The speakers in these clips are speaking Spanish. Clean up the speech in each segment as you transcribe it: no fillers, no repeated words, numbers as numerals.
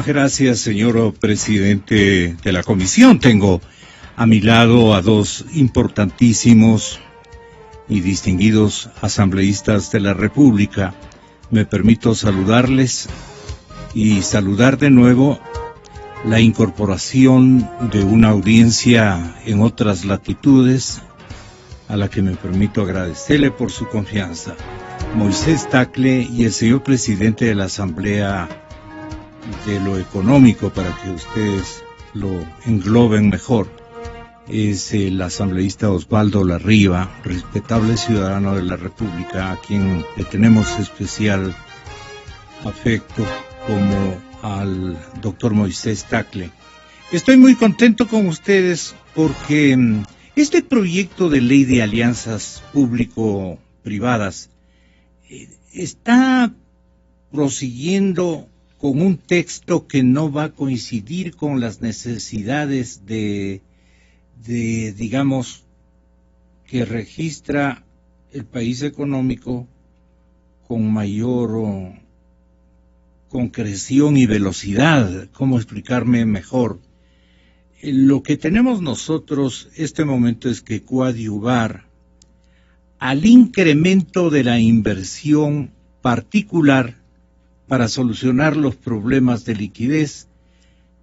Gracias, señor presidente de la comisión. Tengo a mi lado a dos importantísimos y distinguidos asambleístas de la República. Me permito saludarles y saludar de nuevo la incorporación de una audiencia en otras latitudes, a la que me permito agradecerle por su confianza. Moisés Tagle y el señor presidente de la Asamblea de lo Económico, para que ustedes lo engloben mejor, es el asambleísta Osvaldo Larriva, respetable ciudadano de la República, a quien le tenemos especial afecto, como al doctor Moisés Tagle. Estoy muy contento con ustedes porque este proyecto de ley de alianzas público-privadas está prosiguiendo con un texto que no va a coincidir con las necesidades digamos, que registra el país económico con mayor concreción y velocidad. ¿Cómo explicarme mejor? Lo que tenemos nosotros este momento es que coadyuvar al incremento de la inversión particular para solucionar los problemas de liquidez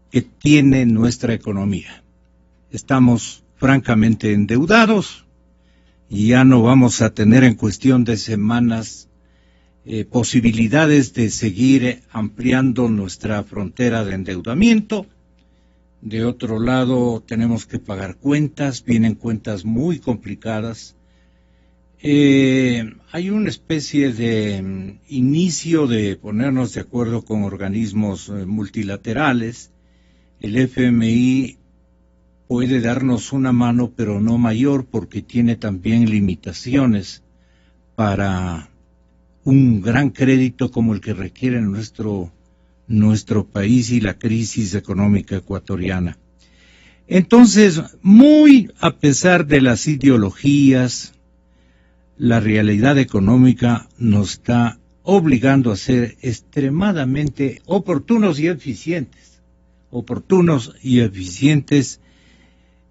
que tiene nuestra economía. Estamos francamente endeudados y ya no vamos a tener en cuestión de semanas posibilidades de seguir ampliando nuestra frontera de endeudamiento. De otro lado, tenemos que pagar cuentas, vienen cuentas muy complicadas. Hay una especie de inicio de ponernos de acuerdo con organismos multilaterales. El FMI puede darnos una mano, pero no mayor, porque tiene también limitaciones para un gran crédito como el que requiere nuestro país y la crisis económica ecuatoriana. Entonces, muy a pesar de las ideologías, la realidad económica nos está obligando a ser extremadamente oportunos y eficientes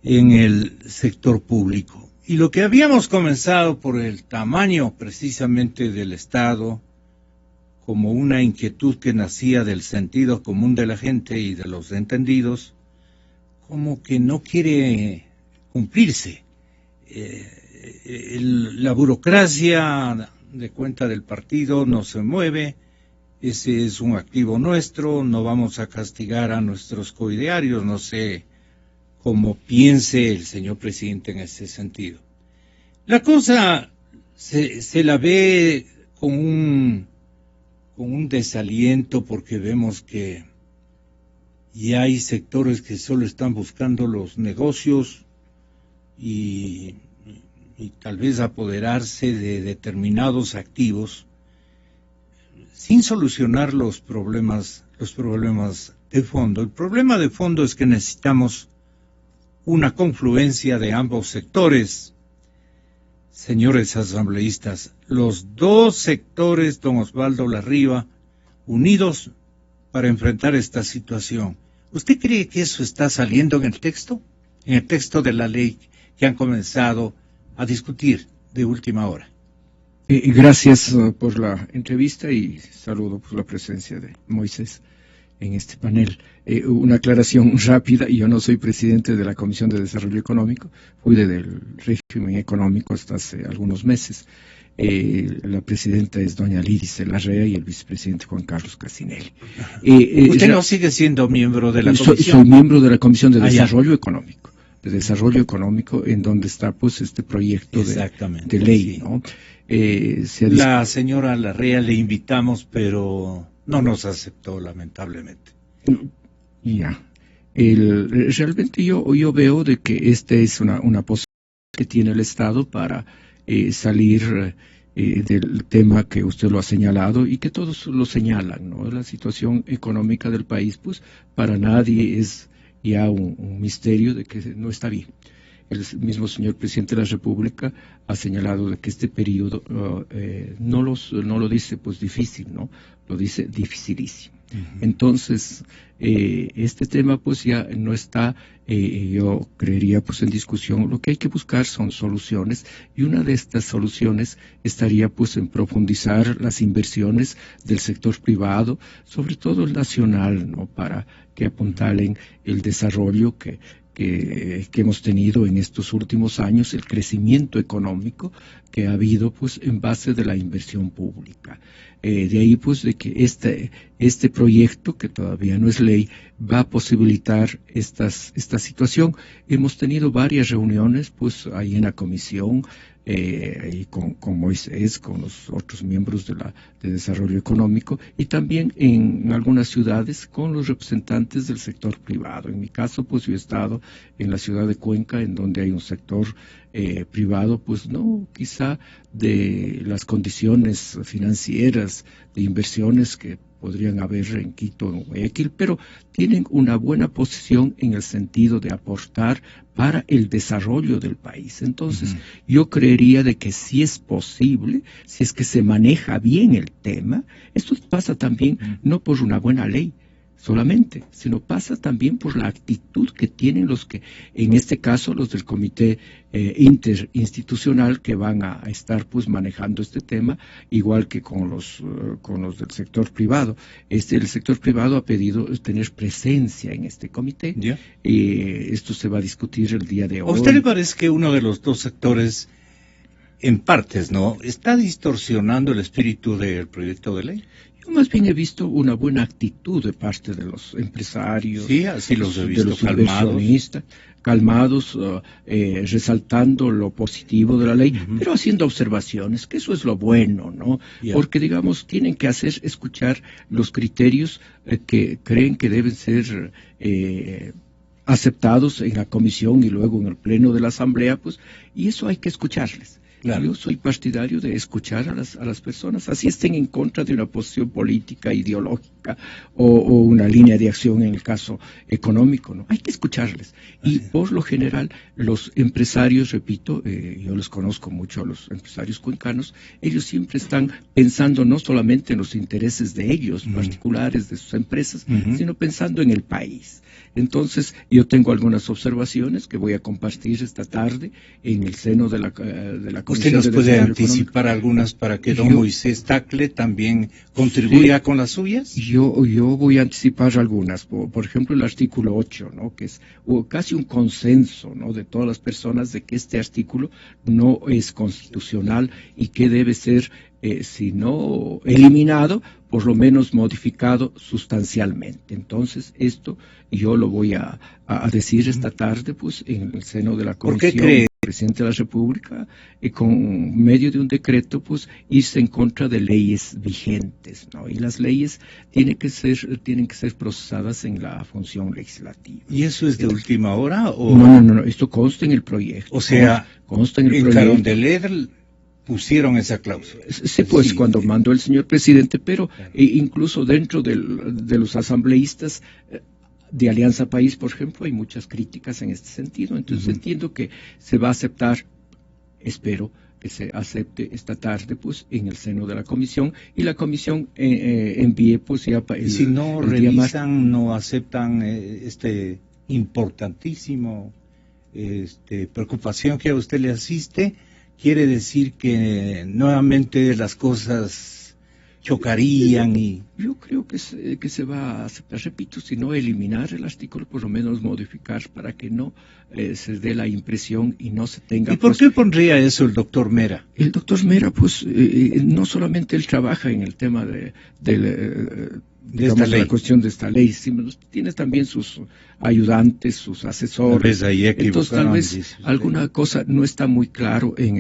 en el sector público. Y lo que habíamos comenzado por el tamaño precisamente del Estado, como una inquietud que nacía del sentido común de la gente y de los entendidos, como que no quiere cumplirse. La burocracia de cuenta del partido no se mueve, ese es un activo nuestro, no vamos a castigar a nuestros coidearios, no sé cómo piense el señor presidente en ese sentido. La cosa se la ve con un desaliento, porque vemos que ya hay sectores que solo están buscando los negocios y tal vez apoderarse de determinados activos sin solucionar los problemas de fondo. El problema de fondo es que necesitamos una confluencia de ambos sectores. Señores asambleístas, los dos sectores, don Osvaldo Larriva, unidos para enfrentar esta situación. ¿Usted cree que eso está saliendo en el texto? En el texto de la ley que han comenzado a discutir de última hora. Gracias por la entrevista y saludo por la presencia de Moisés en este panel. Una aclaración rápida: yo no soy presidente de la Comisión de Desarrollo Económico, fui del régimen económico hasta hace algunos meses. La presidenta es doña Lidis Larrea y el vicepresidente Juan Carlos Casinelli. ¿Usted no sigue siendo miembro de la comisión? Soy miembro de la Comisión de Desarrollo Económico. De desarrollo económico, en donde está pues este proyecto de ley, sí, ¿no? La señora Larrea le invitamos, pero no nos aceptó, lamentablemente. Ya. Realmente yo veo de que esta es una posibilidad que tiene el Estado para salir del tema que usted lo ha señalado y que todos lo señalan, ¿no? La situación económica del país, pues para nadie es ya un misterio de que no está bien. el mismo señor presidente de la República ha señalado de que este periodo no lo dice pues difícil, ¿no? Lo dice dificilísimo. Entonces, este tema pues ya no está, yo creería pues en discusión. Lo que hay que buscar son soluciones, y una de estas soluciones estaría pues en profundizar las inversiones del sector privado, sobre todo el nacional, ¿no? Para que apuntalen el desarrollo que hemos tenido en estos últimos años, el crecimiento económico que ha habido pues en base de la inversión pública. De ahí pues de que este proyecto, que todavía no es ley, va a posibilitar esta situación. Hemos tenido varias reuniones pues ahí en la comisión, y con Moisés, con los otros miembros de desarrollo económico, y también en algunas ciudades con los representantes del sector privado. En mi caso, pues yo he estado en la ciudad de Cuenca, en donde hay un sector privado, pues no quizá de las condiciones financieras de inversiones que podrían haber en Quito o en Guayaquil, pero tienen una buena posición en el sentido de aportar para el desarrollo del país. Entonces, yo creería de que si es posible, si es que se maneja bien el tema, esto pasa también no por una buena ley solamente, sino pasa también por la actitud que tienen los que, en este caso, los del comité interinstitucional, que van a estar pues manejando este tema, igual que con los del sector privado. El sector privado ha pedido tener presencia en este comité. Esto se va a discutir el día de hoy. ¿A usted le parece que uno de los dos sectores, en partes, no, está distorsionando el espíritu del proyecto de ley? Yo más bien he visto una buena actitud de parte de los empresarios, sí, así los he visto, de los inversionistas, calmados, resaltando lo positivo de la ley, pero haciendo observaciones, que eso es lo bueno, ¿no? Porque, digamos, tienen que escuchar los criterios que creen que deben ser aceptados en la comisión y luego en el pleno de la asamblea, pues, y eso hay que escucharles. Claro. Yo soy partidario de escuchar a las personas, así estén en contra de una posición política, ideológica o una línea de acción en el caso económico, ¿no? Hay que escucharles. Y por lo general, los empresarios, repito, yo los conozco mucho a los empresarios cuencanos, ellos siempre están pensando no solamente en los intereses de ellos, particulares de sus empresas, sino pensando en el país. Entonces, yo tengo algunas observaciones que voy a compartir esta tarde en el seno de la Comisión. ¿Usted nos puede anticipar algunas para que don Moisés Tagle también contribuya con las suyas? Yo voy a anticipar algunas. Por ejemplo, el artículo 8, ¿no? Que es casi un consenso, ¿no?, de todas las personas de que este artículo no es constitucional y que debe ser, si no eliminado, por lo menos modificado sustancialmente. Entonces, esto yo lo voy a decir esta tarde, pues, en el seno de la Comisión. ¿Por qué cree? Presidente de la República, con medio de un decreto, pues, irse en contra de leyes vigentes, ¿no? Y las leyes tienen que ser procesadas en la función legislativa. ¿Y eso es de última hora? ¿O? No, esto consta en el proyecto. O sea, consta en el proyecto. Carondelet pusieron esa cláusula. Sí, pues, sí, cuando mandó el señor presidente, pero incluso dentro de los asambleístas de Alianza País, por ejemplo, hay muchas críticas en este sentido. Entonces entiendo que se va a aceptar, espero que se acepte esta tarde, pues, en el seno de la comisión, y la comisión envíe, pues, ya para el, si no revisan, no aceptan este importantísimo preocupación que a usted le asiste, quiere decir que nuevamente las cosas chocarían y... Yo creo que se va a aceptar, repito, si no eliminar el artículo, por lo menos modificar para que no se dé la impresión y no se tenga... ¿Y por qué pondría eso el doctor Mera? El doctor Mera, pues, no solamente él trabaja en el tema de la cuestión de esta ley, sino tiene también sus ayudantes, sus asesores. Entonces, tal vez alguna cosa no está muy claro en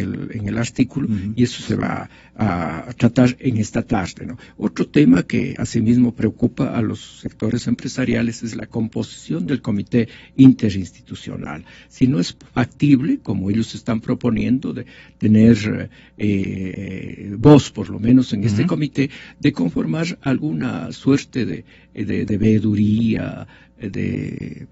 el artículo, y eso se va a tratar en esta tarde, ¿no? Otro tema que asimismo preocupa a los sectores empresariales es la composición del comité interinstitucional. Si no es factible, como ellos están proponiendo, de tener voz, por lo menos en este comité, de conformar alguna suerte suerte de veeduría, de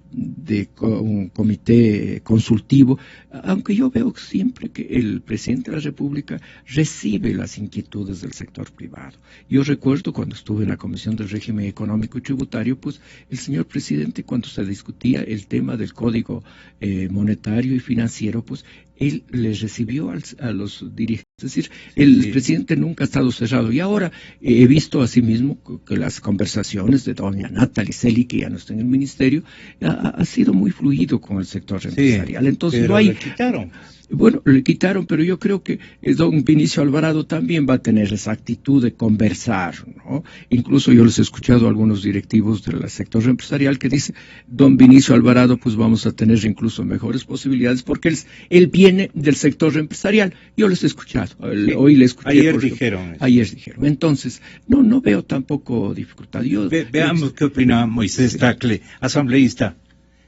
un comité consultivo, aunque yo veo siempre que el presidente de la República recibe las inquietudes del sector privado. Yo recuerdo cuando estuve en la Comisión del Régimen Económico y Tributario, pues el señor presidente, cuando se discutía el tema del Código Monetario y Financiero, pues él les recibió a los dirigentes. Es decir, el presidente nunca ha estado cerrado. Y ahora he visto asimismo que las conversaciones de doña Natalie Celi, que ya no está en el ministerio, ha sido muy fluido con el sector empresarial. Entonces no hay... Le quitaron. Bueno, le quitaron, pero yo creo que don Vinicio Alvarado también va a tener esa actitud de conversar, ¿no? Incluso yo les he escuchado a algunos directivos del sector empresarial que dicen, don Vinicio Alvarado, pues vamos a tener incluso mejores posibilidades porque él viene del sector empresarial. Yo les he escuchado, hoy le escuché. Ayer dijeron. Entonces, no veo tampoco dificultad. Veamos qué opina Moisés Tagle, asambleísta.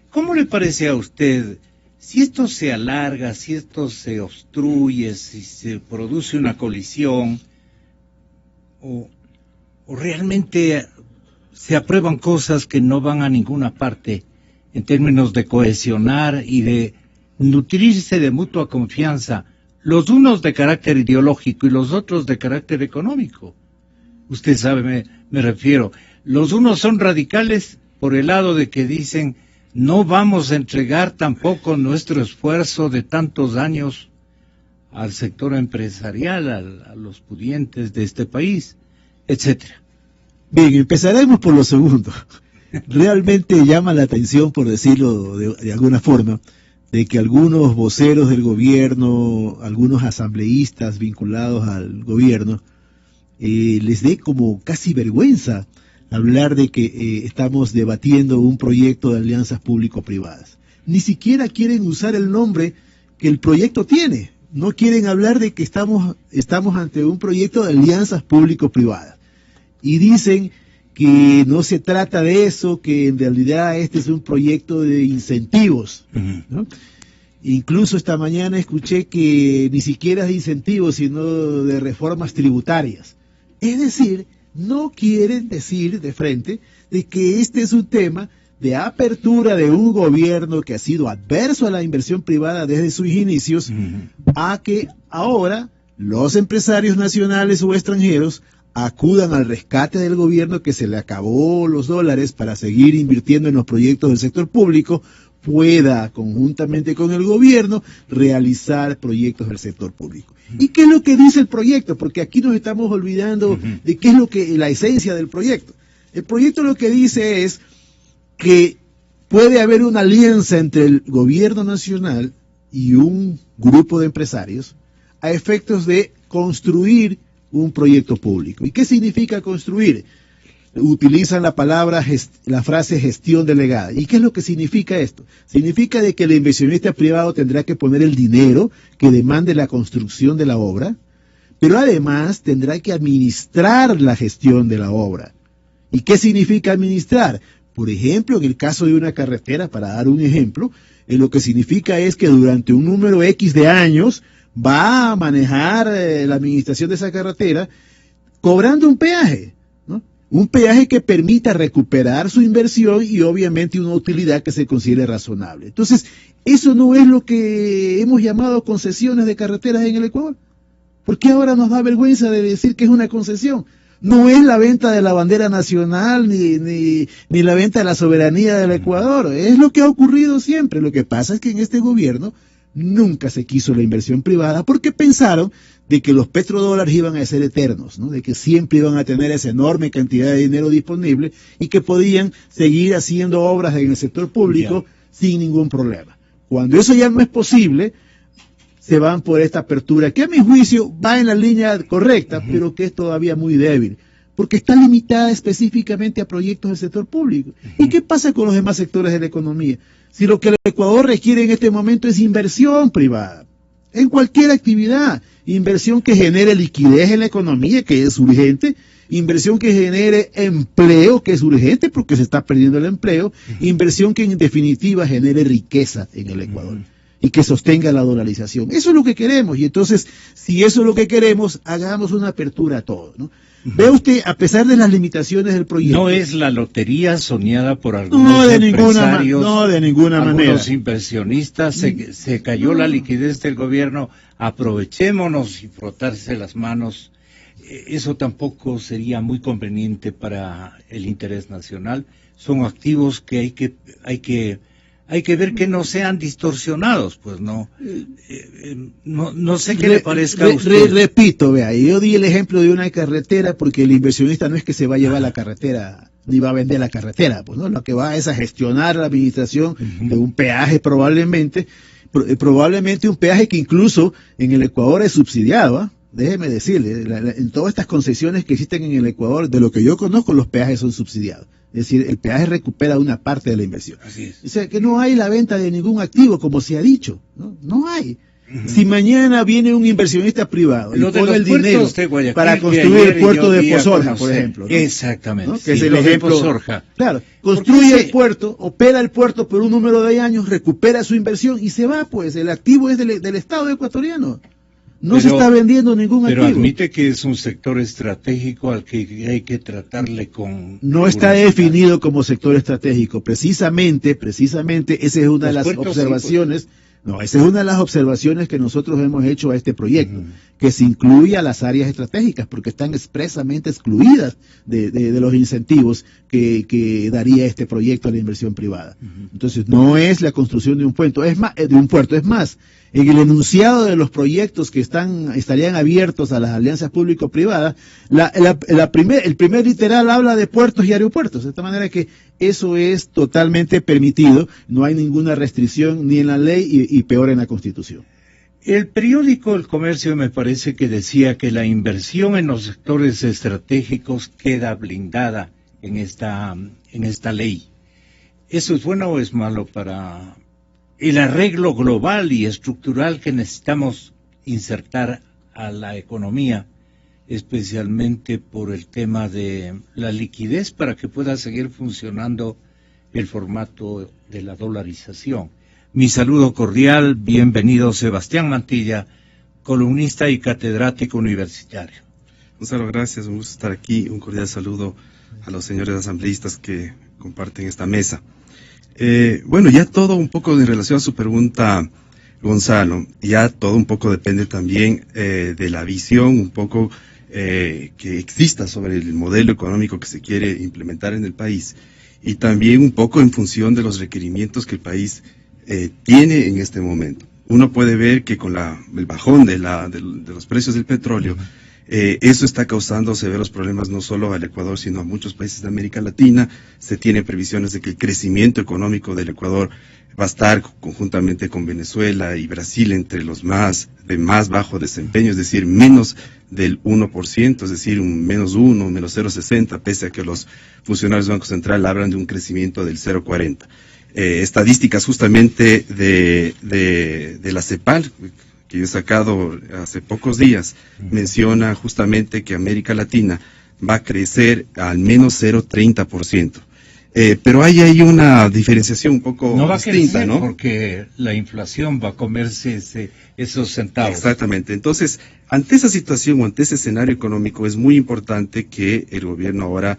¿Cómo le parece a usted? Si esto se alarga, si esto se obstruye, si se produce una colisión, o realmente se aprueban cosas que no van a ninguna parte en términos de cohesionar y de nutrirse de mutua confianza, los unos de carácter ideológico y los otros de carácter económico. Usted sabe, me refiero, los unos son radicales por el lado de que dicen no vamos a entregar tampoco nuestro esfuerzo de tantos años al sector empresarial, a los pudientes de este país, etcétera. Bien, empezaremos por lo segundo. Realmente llama la atención, por decirlo de alguna forma, de que algunos voceros del gobierno, algunos asambleístas vinculados al gobierno, les dé como casi vergüenza hablar de que estamos debatiendo un proyecto de alianzas público-privadas. Ni siquiera quieren usar el nombre que el proyecto tiene. No quieren hablar de que estamos ante un proyecto de alianzas público-privadas. Y dicen que no se trata de eso, que en realidad este es un proyecto de incentivos, ¿no? Incluso esta mañana escuché que ni siquiera es de incentivos, sino de reformas tributarias. Es decir, no quieren decir de frente de que este es un tema de apertura de un gobierno que ha sido adverso a la inversión privada desde sus inicios, a que ahora los empresarios nacionales o extranjeros acudan al rescate del gobierno que se le acabó los dólares para seguir invirtiendo en los proyectos del sector público, pueda, conjuntamente con el gobierno, realizar proyectos del sector público. ¿Y qué es lo que dice el proyecto? Porque aquí nos estamos olvidando de qué es lo que la esencia del proyecto. El proyecto lo que dice es que puede haber una alianza entre el gobierno nacional y un grupo de empresarios a efectos de construir un proyecto público. ¿Y qué significa construir? Utilizan la frase gestión delegada. ¿Y qué es lo que significa esto? Significa de que el inversionista privado tendrá que poner el dinero que demande la construcción de la obra, pero además tendrá que administrar la gestión de la obra. ¿Y qué significa administrar? Por ejemplo, en el caso de una carretera, para dar un ejemplo, lo que significa es que durante un número X de años va a manejar la administración de esa carretera cobrando un peaje, ¿no? Un peaje que permita recuperar su inversión y obviamente una utilidad que se considere razonable. Entonces, eso no es lo que hemos llamado concesiones de carreteras en el Ecuador. ¿Por qué ahora nos da vergüenza de decir que es una concesión? No es la venta de la bandera nacional ni la venta de la soberanía del Ecuador. Es lo que ha ocurrido siempre. Lo que pasa es que en este gobierno nunca se quiso la inversión privada porque pensaron de que los petrodólares iban a ser eternos, ¿no? De que siempre iban a tener esa enorme cantidad de dinero disponible y que podían seguir haciendo obras en el sector público sin ningún problema. Cuando eso ya no es posible, se van por esta apertura, que a mi juicio va en la línea correcta, pero que es todavía muy débil, porque está limitada específicamente a proyectos del sector público. ¿Y qué pasa con los demás sectores de la economía? Si lo que el Ecuador requiere en este momento es inversión privada, en cualquier actividad, inversión que genere liquidez en la economía, que es urgente, inversión que genere empleo, que es urgente porque se está perdiendo el empleo, inversión que en definitiva genere riqueza en el Ecuador y que sostenga la dolarización. Eso es lo que queremos, y entonces, si eso es lo que queremos, hagamos una apertura a todo, ¿no? Vea usted, a pesar de las limitaciones del proyecto. No es la lotería soñada por algunos no, de empresarios, ninguna manera. Algunos inversionistas, se cayó la liquidez del gobierno, aprovechémonos y frotarse las manos. Eso tampoco sería muy conveniente para el interés nacional. Son activos que hay que ver que no sean distorsionados, pues no. No sé qué le parezca a usted. Repito, vea, yo di el ejemplo de una carretera porque el inversionista no es que se va a llevar la carretera, ni va a vender la carretera, pues no, lo que va es a gestionar la administración de un peaje probablemente un peaje que incluso en el Ecuador es subsidiado, ¿eh? Déjeme decirle, en todas estas concesiones que existen en el Ecuador, de lo que yo conozco, los peajes son subsidiados. Es decir, el peaje recupera una parte de la inversión. Así es. O sea, que no hay la venta de ningún activo, como se ha dicho. No hay. Si mañana viene un inversionista privado y pone el dinero para construir el puerto de Pozorja, por ejemplo, ¿no? Exactamente. ¿No? Que es el ejemplo. Pozorja. Claro, construye el puerto, opera el puerto por un número de años, recupera su inversión y se va, pues. El activo es del Estado ecuatoriano. No se está vendiendo ningún activo. Pero admite que es un sector estratégico al que hay que tratarle con... No está definido como sector estratégico. Precisamente, esa es una de las observaciones. Sí, pues. No, esa es una de las observaciones que nosotros hemos hecho a este proyecto, que se incluya las áreas estratégicas, porque están expresamente excluidas de los incentivos que daría este proyecto a la inversión privada. Entonces, no es la construcción de un puerto, es más, en el enunciado de los proyectos que estarían abiertos a las alianzas público-privadas, el primer literal habla de puertos y aeropuertos, de esta manera que eso es totalmente permitido, no hay ninguna restricción ni en la ley y peor en la Constitución. El periódico El Comercio me parece que decía que la inversión en los sectores estratégicos queda blindada en esta ley. ¿Eso es bueno o es malo para el arreglo global y estructural que necesitamos insertar a la economía, especialmente por el tema de la liquidez para que pueda seguir funcionando el formato de la dolarización? Mi saludo cordial, bienvenido Sebastián Mantilla, columnista y catedrático universitario. Gonzalo, gracias, un gusto estar aquí, un cordial saludo a los señores asambleístas que comparten esta mesa. Bueno, ya todo un poco en relación a su pregunta, Gonzalo, ya todo un poco depende también de la visión un poco que exista sobre el modelo económico que se quiere implementar en el país y también un poco en función de los requerimientos que el país tiene en este momento. Uno puede ver que con el bajón de los precios del petróleo, eso está causando severos problemas no solo al Ecuador, sino a muchos países de América Latina. Se tiene previsiones de que el crecimiento económico del Ecuador va a estar conjuntamente con Venezuela y Brasil entre los de más bajo desempeño, es decir, menos del 1%, es decir, un menos 1, menos 0,60, pese a que los funcionarios del Banco Central hablan de un crecimiento del 0,40. Estadísticas justamente de la CEPAL, que yo he sacado hace pocos días, menciona justamente que América Latina va a crecer al menos 0,30%. Pero hay una diferenciación un poco distinta, ¿no? Porque la inflación va a comerse esos centavos. Exactamente. Entonces, ante esa situación o ante ese escenario económico, es muy importante que el gobierno ahora,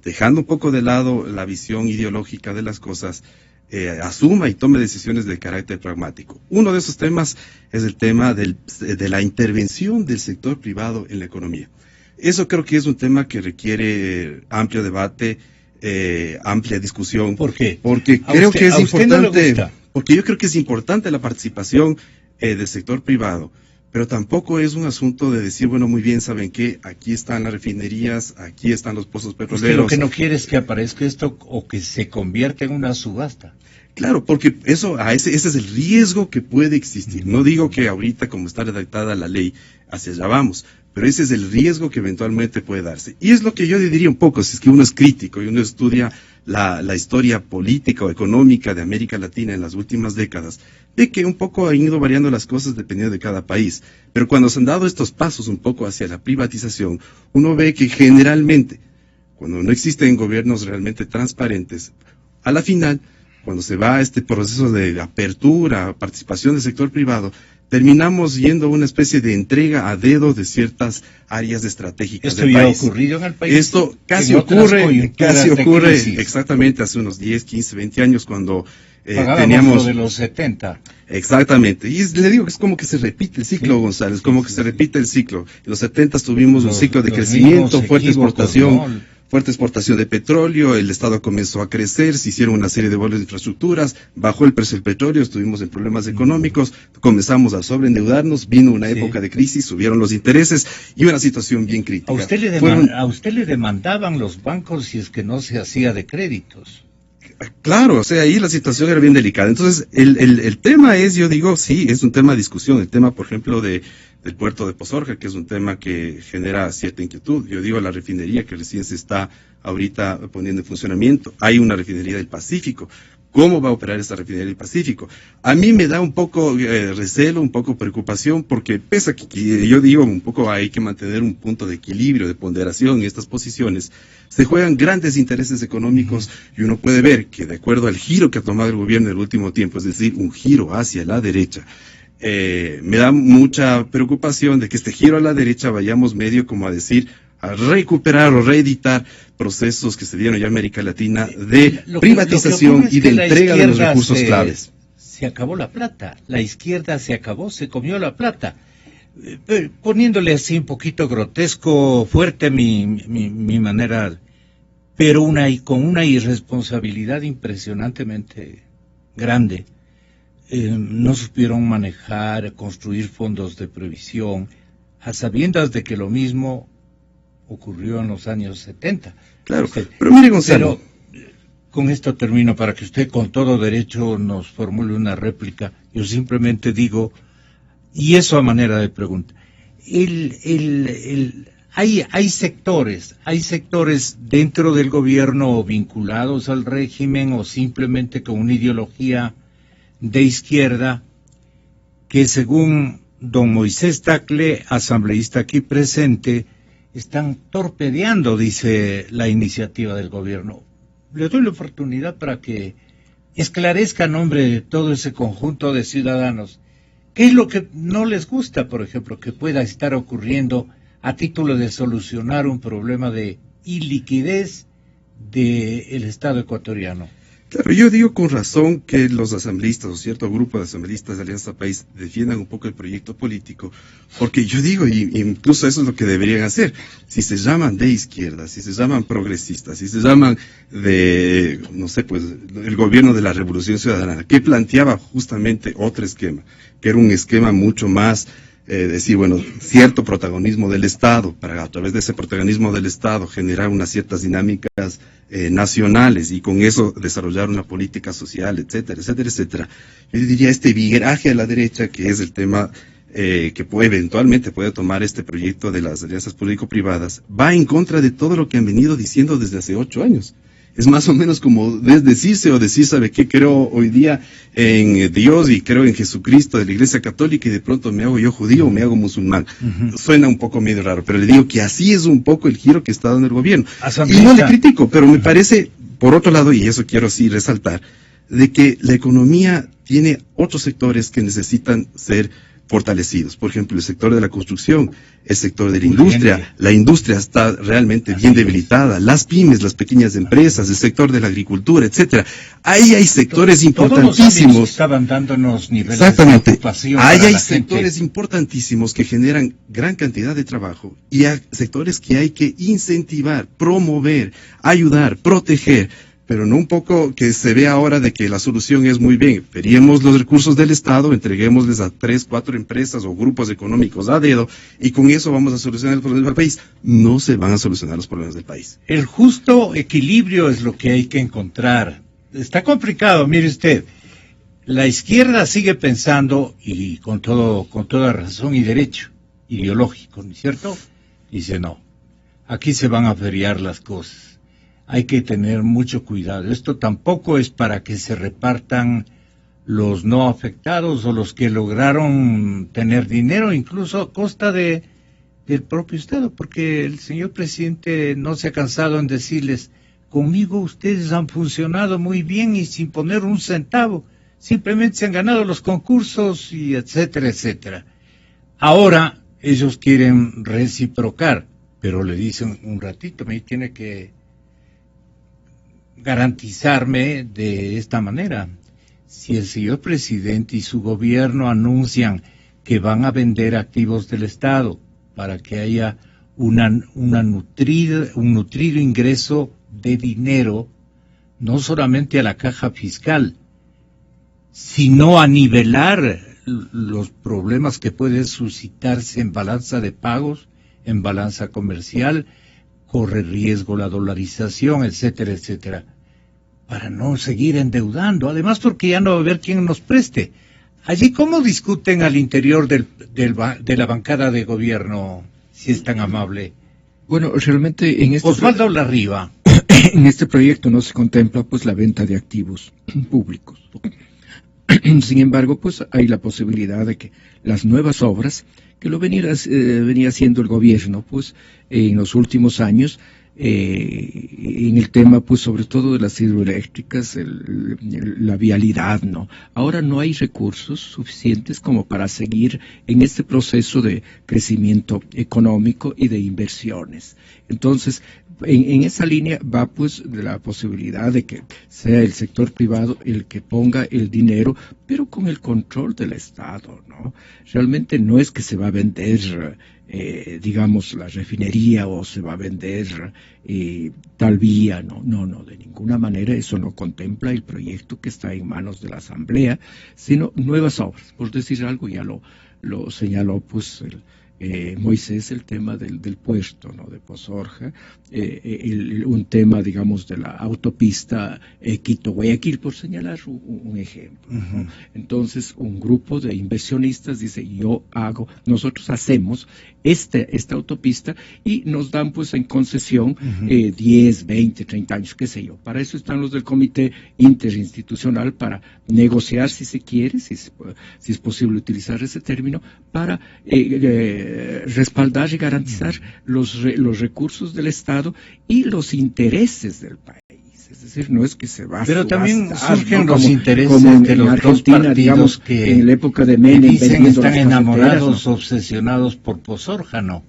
dejando un poco de lado la visión ideológica de las cosas, asuma y tome decisiones de carácter pragmático. Uno de esos temas es el tema de la intervención del sector privado en la economía. Eso creo que es un tema que requiere amplio debate, amplia discusión. ¿Por qué? Porque creo que es importante, porque yo creo que es importante la participación del sector privado, pero tampoco es un asunto de decir, bueno, muy bien, ¿saben qué? Aquí están las refinerías, aquí están los pozos petroleros. Lo que no quiere es que aparezca esto o que se convierta en una subasta. Claro, porque ese es el riesgo que puede existir. No digo que ahorita, como está redactada la ley, hacia allá vamos, pero ese es el riesgo que eventualmente puede darse. Y es lo que yo diría un poco, si es que uno es crítico y uno estudia la historia política o económica de América Latina en las últimas décadas, de que un poco han ido variando las cosas dependiendo de cada país. Pero cuando se han dado estos pasos un poco hacia la privatización, uno ve que generalmente, cuando no existen gobiernos realmente transparentes, a la final, cuando se va a este proceso de apertura, participación del sector privado, terminamos yendo a una especie de entrega a dedo de ciertas áreas estratégicas del país. ¿Esto ya ha ocurrido en el país? Esto casi ocurre exactamente hace unos 10, 15, 20 años cuando teníamos... lo de los 70. Exactamente, y le digo que es como que se repite el ciclo, sí, González, como que se repite el ciclo. En los 70 tuvimos un ciclo de crecimiento, fuerte exportación de petróleo, el Estado comenzó a crecer, se hicieron una serie de vuelos de infraestructuras, bajó el precio del petróleo, estuvimos en problemas económicos, comenzamos a sobreendeudarnos, vino una época de crisis, subieron los intereses y una situación bien crítica. ¿A usted le demandaban los bancos si es que no se hacía de créditos? Claro, o sea, ahí la situación era bien delicada. Entonces, el tema es, yo digo, sí, es un tema de discusión. El tema, por ejemplo, del puerto de Pozorja, que es un tema que genera cierta inquietud. Yo digo, la refinería que recién se está ahorita poniendo en funcionamiento. Hay una refinería del Pacífico. ¿Cómo va a operar esta refinería del Pacífico? A mí me da un poco recelo, un poco preocupación, porque pese a que yo digo un poco hay que mantener un punto de equilibrio, de ponderación en estas posiciones, se juegan grandes intereses económicos y uno puede ver que de acuerdo al giro que ha tomado el gobierno en el último tiempo, es decir, un giro hacia la derecha, me da mucha preocupación de que este giro a la derecha vayamos medio como a decir, a recuperar o reeditar procesos que se dieron ya en América Latina de privatización y de entrega de los recursos claves. Se acabó la plata, la izquierda se comió la plata. Poniéndole así un poquito grotesco, fuerte mi manera, pero con una irresponsabilidad impresionantemente grande. No supieron manejar, construir fondos de previsión, a sabiendas de que lo mismo ocurrió en los años 70. Claro, pero mire, Gonzalo. Pero con esto termino para que usted con todo derecho nos formule una réplica. Yo simplemente digo, y eso a manera de pregunta, hay sectores dentro del gobierno vinculados al régimen o simplemente con una ideología de izquierda que según don Moisés Tagle, asambleísta aquí presente, están torpedeando, dice, la iniciativa del gobierno. Le doy la oportunidad para que esclarezca a nombre de todo ese conjunto de ciudadanos qué es lo que no les gusta, por ejemplo, que pueda estar ocurriendo a título de solucionar un problema de iliquidez del Estado ecuatoriano. Claro, yo digo con razón que los asambleístas o cierto grupo de asambleístas de Alianza País defiendan un poco el proyecto político, porque yo digo, y incluso eso es lo que deberían hacer, si se llaman de izquierda, si se llaman progresistas, si se llaman de, no sé, pues, el gobierno de la Revolución Ciudadana, que planteaba justamente otro esquema, que era un esquema mucho más decir, bueno, cierto protagonismo del Estado, para a través de ese protagonismo del Estado generar unas ciertas dinámicas nacionales y con eso desarrollar una política social, etcétera, etcétera, etcétera. Yo diría este viraje a la derecha, que es el tema que eventualmente puede tomar este proyecto de las alianzas público-privadas, va en contra de todo lo que han venido diciendo desde hace 8 años. Es más o menos como desdecirse o decir, ¿sabe qué? Creo hoy día en Dios y creo en Jesucristo de la Iglesia Católica y de pronto me hago yo judío o me hago musulmán. Suena un poco medio raro, pero le digo que así es un poco el giro que está dando el gobierno. Y no le critico, pero me parece, por otro lado, y eso quiero sí resaltar, de que la economía tiene otros sectores que necesitan ser fortalecidos. Por ejemplo, el sector de la construcción, el sector de la industria. La industria está realmente bien debilitada. Las pymes, las pequeñas empresas, el sector de la agricultura, etcétera. Ahí hay sectores importantísimos. Todos estaban dándonos niveles de ocupación. Ahí hay sectores importantísimos que generan gran cantidad de trabajo y hay sectores que hay que incentivar, promover, ayudar, proteger. Pero no un poco que se ve ahora de que la solución es muy bien, veríamos los recursos del Estado, entreguémosles a 3, 4 empresas o grupos económicos a dedo, y con eso vamos a solucionar los problemas del país. No se van a solucionar los problemas del país. El justo equilibrio es lo que hay que encontrar. Está complicado, mire usted. La izquierda sigue pensando, y con toda razón y derecho ideológico, ¿no es cierto? Dice, no, aquí se van a feriar las cosas. Hay que tener mucho cuidado. Esto tampoco es para que se repartan los no afectados o los que lograron tener dinero, incluso a costa del propio Estado, porque el señor presidente no se ha cansado en decirles, conmigo ustedes han funcionado muy bien y sin poner un centavo. simplemente se han ganado los concursos y etcétera, etcétera. Ahora ellos quieren reciprocar, pero le dicen un ratito, me tiene que garantizarme de esta manera. Si el señor presidente y su gobierno anuncian que van a vender activos del Estado para que haya un nutrido ingreso de dinero, no solamente a la caja fiscal, sino a nivelar los problemas que pueden suscitarse en balanza de pagos, en balanza comercial, corre riesgo la dolarización, etcétera, etcétera, para no seguir endeudando, además porque ya no va a haber quien nos preste. Allí, ¿cómo discuten al interior de la bancada de gobierno, si es tan amable? Bueno, realmente en Osvaldo Larriba. En este proyecto no se contempla pues la venta de activos públicos. Sin embargo, pues hay la posibilidad de que las nuevas obras que lo venía haciendo el gobierno pues en los últimos años, en el tema pues sobre todo de las hidroeléctricas, la vialidad, ¿no? Ahora no hay recursos suficientes como para seguir en este proceso de crecimiento económico y de inversiones. Entonces, en esa línea va pues la posibilidad de que sea el sector privado el que ponga el dinero, pero con el control del Estado, ¿no? Realmente no es que se va a vender, digamos, la refinería o se va a vender tal vía, no, de ninguna manera eso no contempla el proyecto que está en manos de la Asamblea, sino nuevas obras. Por decir algo, ya lo señaló pues Moisés, el tema del puerto, ¿no?, de Pozorja, un tema, digamos, de la autopista Quito-Guayaquil, por señalar un ejemplo, ¿no? Entonces, un grupo de inversionistas dice, nosotros hacemos esta autopista y nos dan pues en concesión 10, 20, 30 años, qué sé yo. Para eso están los del Comité Interinstitucional, para negociar, si se quiere, si es posible utilizar ese término, para respaldar y garantizar los recursos del Estado y los intereses del país. Es decir, no es que se va a pero también surgen, ¿no?, los intereses de los Argentina, dos partidos, digamos, que en la época de Menem dicen están enamorados, ¿no?, obsesionados por Pozorja, ¿no?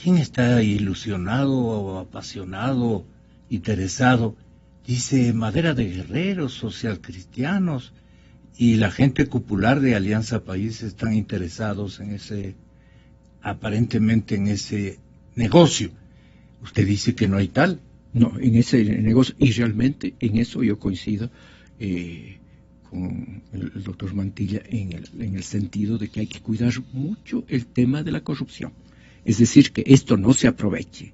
¿Quién está ilusionado, apasionado, interesado? Dice Madera de Guerreros, socialcristianos y la gente popular de Alianza País están interesados en aparentemente en ese negocio. Usted dice que no hay tal. No, en ese negocio, y realmente en eso yo coincido con el doctor Mantilla en el sentido de que hay que cuidar mucho el tema de la corrupción. Es decir, que esto no se aproveche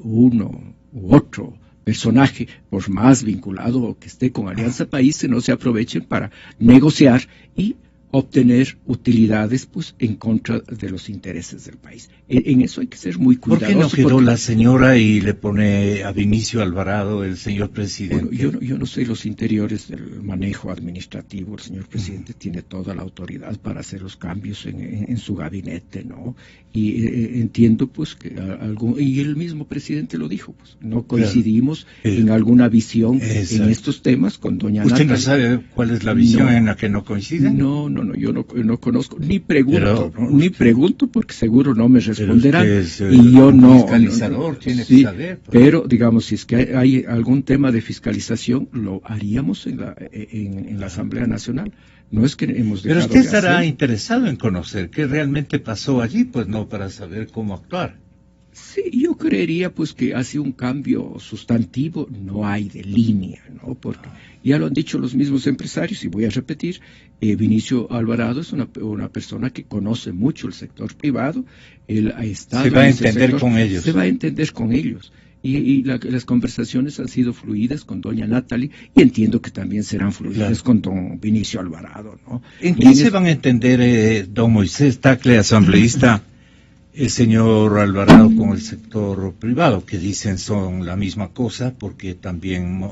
uno u otro personaje, por más vinculado o que esté con Alianza País, no se aprovechen para negociar y obtener utilidades pues en contra de los intereses del país. En eso hay que ser muy cuidadoso. ¿Por qué no quedó la señora y le pone a Vinicio Alvarado el señor presidente? Bueno, yo no sé los interiores del manejo administrativo. El señor presidente tiene toda la autoridad para hacer los cambios en su gabinete, ¿no? Y entiendo pues que y el mismo presidente lo dijo, pues no coincidimos en alguna visión en estos temas con doña ¿Usted Natalia. no sabe cuál es la visión en la que no coinciden? No, yo no conozco, ni pregunto, ni pregunto porque seguro no me responderán. Y yo no. Fiscalizador tiene sí, que saber. Pero, digamos, si es que hay algún tema de fiscalización, lo haríamos en la Asamblea Nacional. No es que hemos dejado. Pero usted estará interesado en conocer qué realmente pasó allí, pues no, para saber cómo actuar. Sí, yo creería pues que hace un cambio sustantivo no hay de línea, ¿no? Porque ya lo han dicho los mismos empresarios, y voy a repetir, Vinicio Alvarado es una persona que conoce mucho el sector privado, él ha estado se va a en ese entender sector, con ellos. se va a entender con ellos. Y las conversaciones han sido fluidas con doña Natalie, y entiendo que también serán fluidas con don Vinicio Alvarado, ¿no? ¿En qué se van a entender, don Moisés Tagle, asambleísta, el señor Alvarado con el sector privado, que dicen son la misma cosa, porque también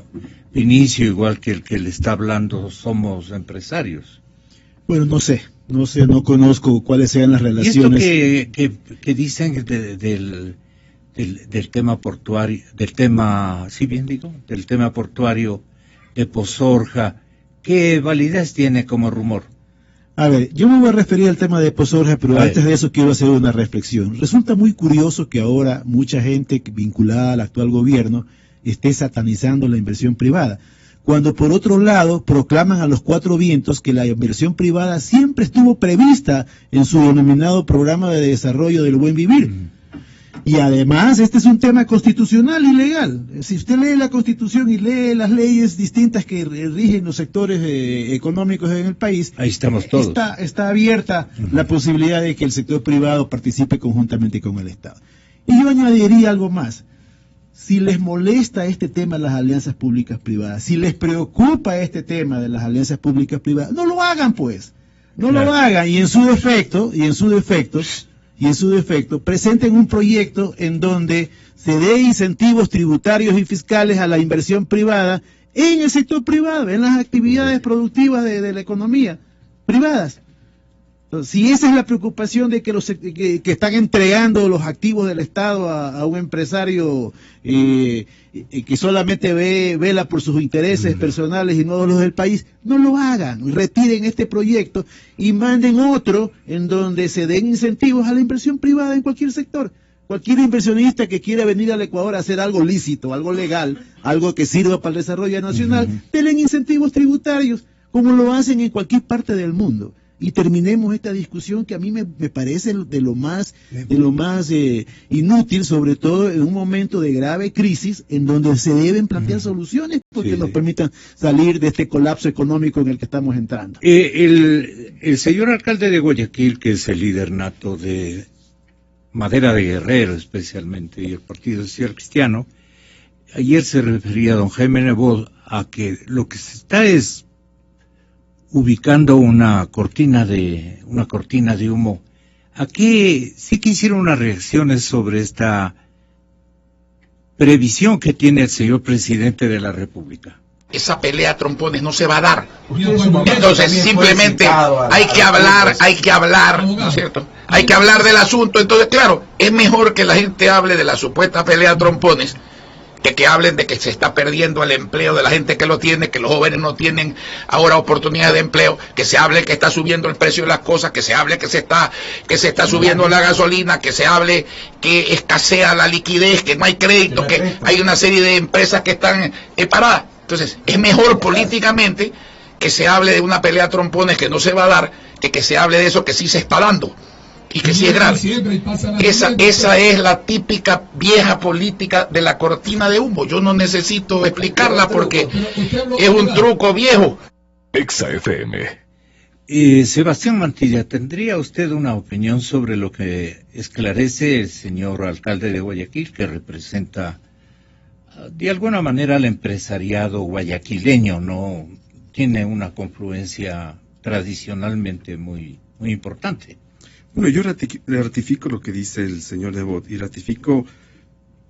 Vinicio, igual que el que le está hablando, somos empresarios? Bueno, no sé, no conozco cuáles sean las relaciones. ¿Y esto que dicen del tema portuario, del tema portuario de Pozorja, ¿qué validez tiene como rumor? A ver, yo me voy a referir al tema de Posorja, pero antes de eso quiero hacer una reflexión. Resulta muy curioso que ahora mucha gente vinculada al actual gobierno esté satanizando la inversión privada, cuando por otro lado proclaman a los cuatro vientos que la inversión privada siempre estuvo prevista en su denominado Programa de Desarrollo del Buen Vivir. Y además, este es un tema constitucional y legal. Si usted lee la Constitución y lee las leyes distintas que rigen los sectores económicos en el país, ahí estamos todos. Está abierta la posibilidad de que el sector privado participe conjuntamente con el Estado. Y yo añadiría algo más. Si les molesta este tema de las alianzas públicas-privadas, si les preocupa este tema de las alianzas públicas-privadas, no lo hagan pues. No lo hagan. Y en su defecto, presenten un proyecto en donde se dé incentivos tributarios y fiscales a la inversión privada en el sector privado, en las actividades productivas de la economía privadas. Entonces, si esa es la preocupación de que están entregando los activos del Estado a un empresario que solamente vela por sus intereses personales y no los del país, no lo hagan, retiren este proyecto y manden otro en donde se den incentivos a la inversión privada en cualquier sector. Cualquier inversionista que quiera venir al Ecuador a hacer algo lícito, algo legal, algo que sirva para el desarrollo nacional, denle incentivos tributarios, como lo hacen en cualquier parte del mundo. Y terminemos esta discusión que a mí me parece de lo más inútil, sobre todo en un momento de grave crisis en donde se deben plantear soluciones porque nos permitan salir de este colapso económico en el que estamos entrando. El señor alcalde de Guayaquil, que es el líder nato de Madera de Guerrero especialmente, y el Partido Social Cristiano, ayer se refería a don Jaime Nebot a que lo que se está es ubicando una cortina de humo. Aquí sí que hicieron unas reacciones sobre esta previsión que tiene el señor presidente de la República. Esa pelea a trompones no se va a dar. Entonces simplemente hay que hablar, ¿no es cierto? Hay que hablar del asunto. Entonces, claro, es mejor que la gente hable de la supuesta pelea a trompones que hablen de que se está perdiendo el empleo de la gente que lo tiene, que los jóvenes no tienen ahora oportunidades de empleo, que se hable que está subiendo el precio de las cosas, que se hable que se está subiendo la gasolina, que se hable que escasea la liquidez, que no hay crédito, que hay una serie de empresas que están paradas. Entonces, es mejor políticamente que se hable de una pelea a trompones que no se va a dar, que se hable de eso que sí se está dando. Y que sí es grave. Esa es la típica vieja política de la cortina de humo. Yo no necesito explicarla porque es un truco viejo. Exa FM. Sebastián Mantilla, ¿tendría usted una opinión sobre lo que esclarece el señor alcalde de Guayaquil, que representa de alguna manera al empresariado guayaquileño? No tiene una confluencia tradicionalmente muy importante. Bueno, yo ratifico lo que dice el señor Nebot, y ratifico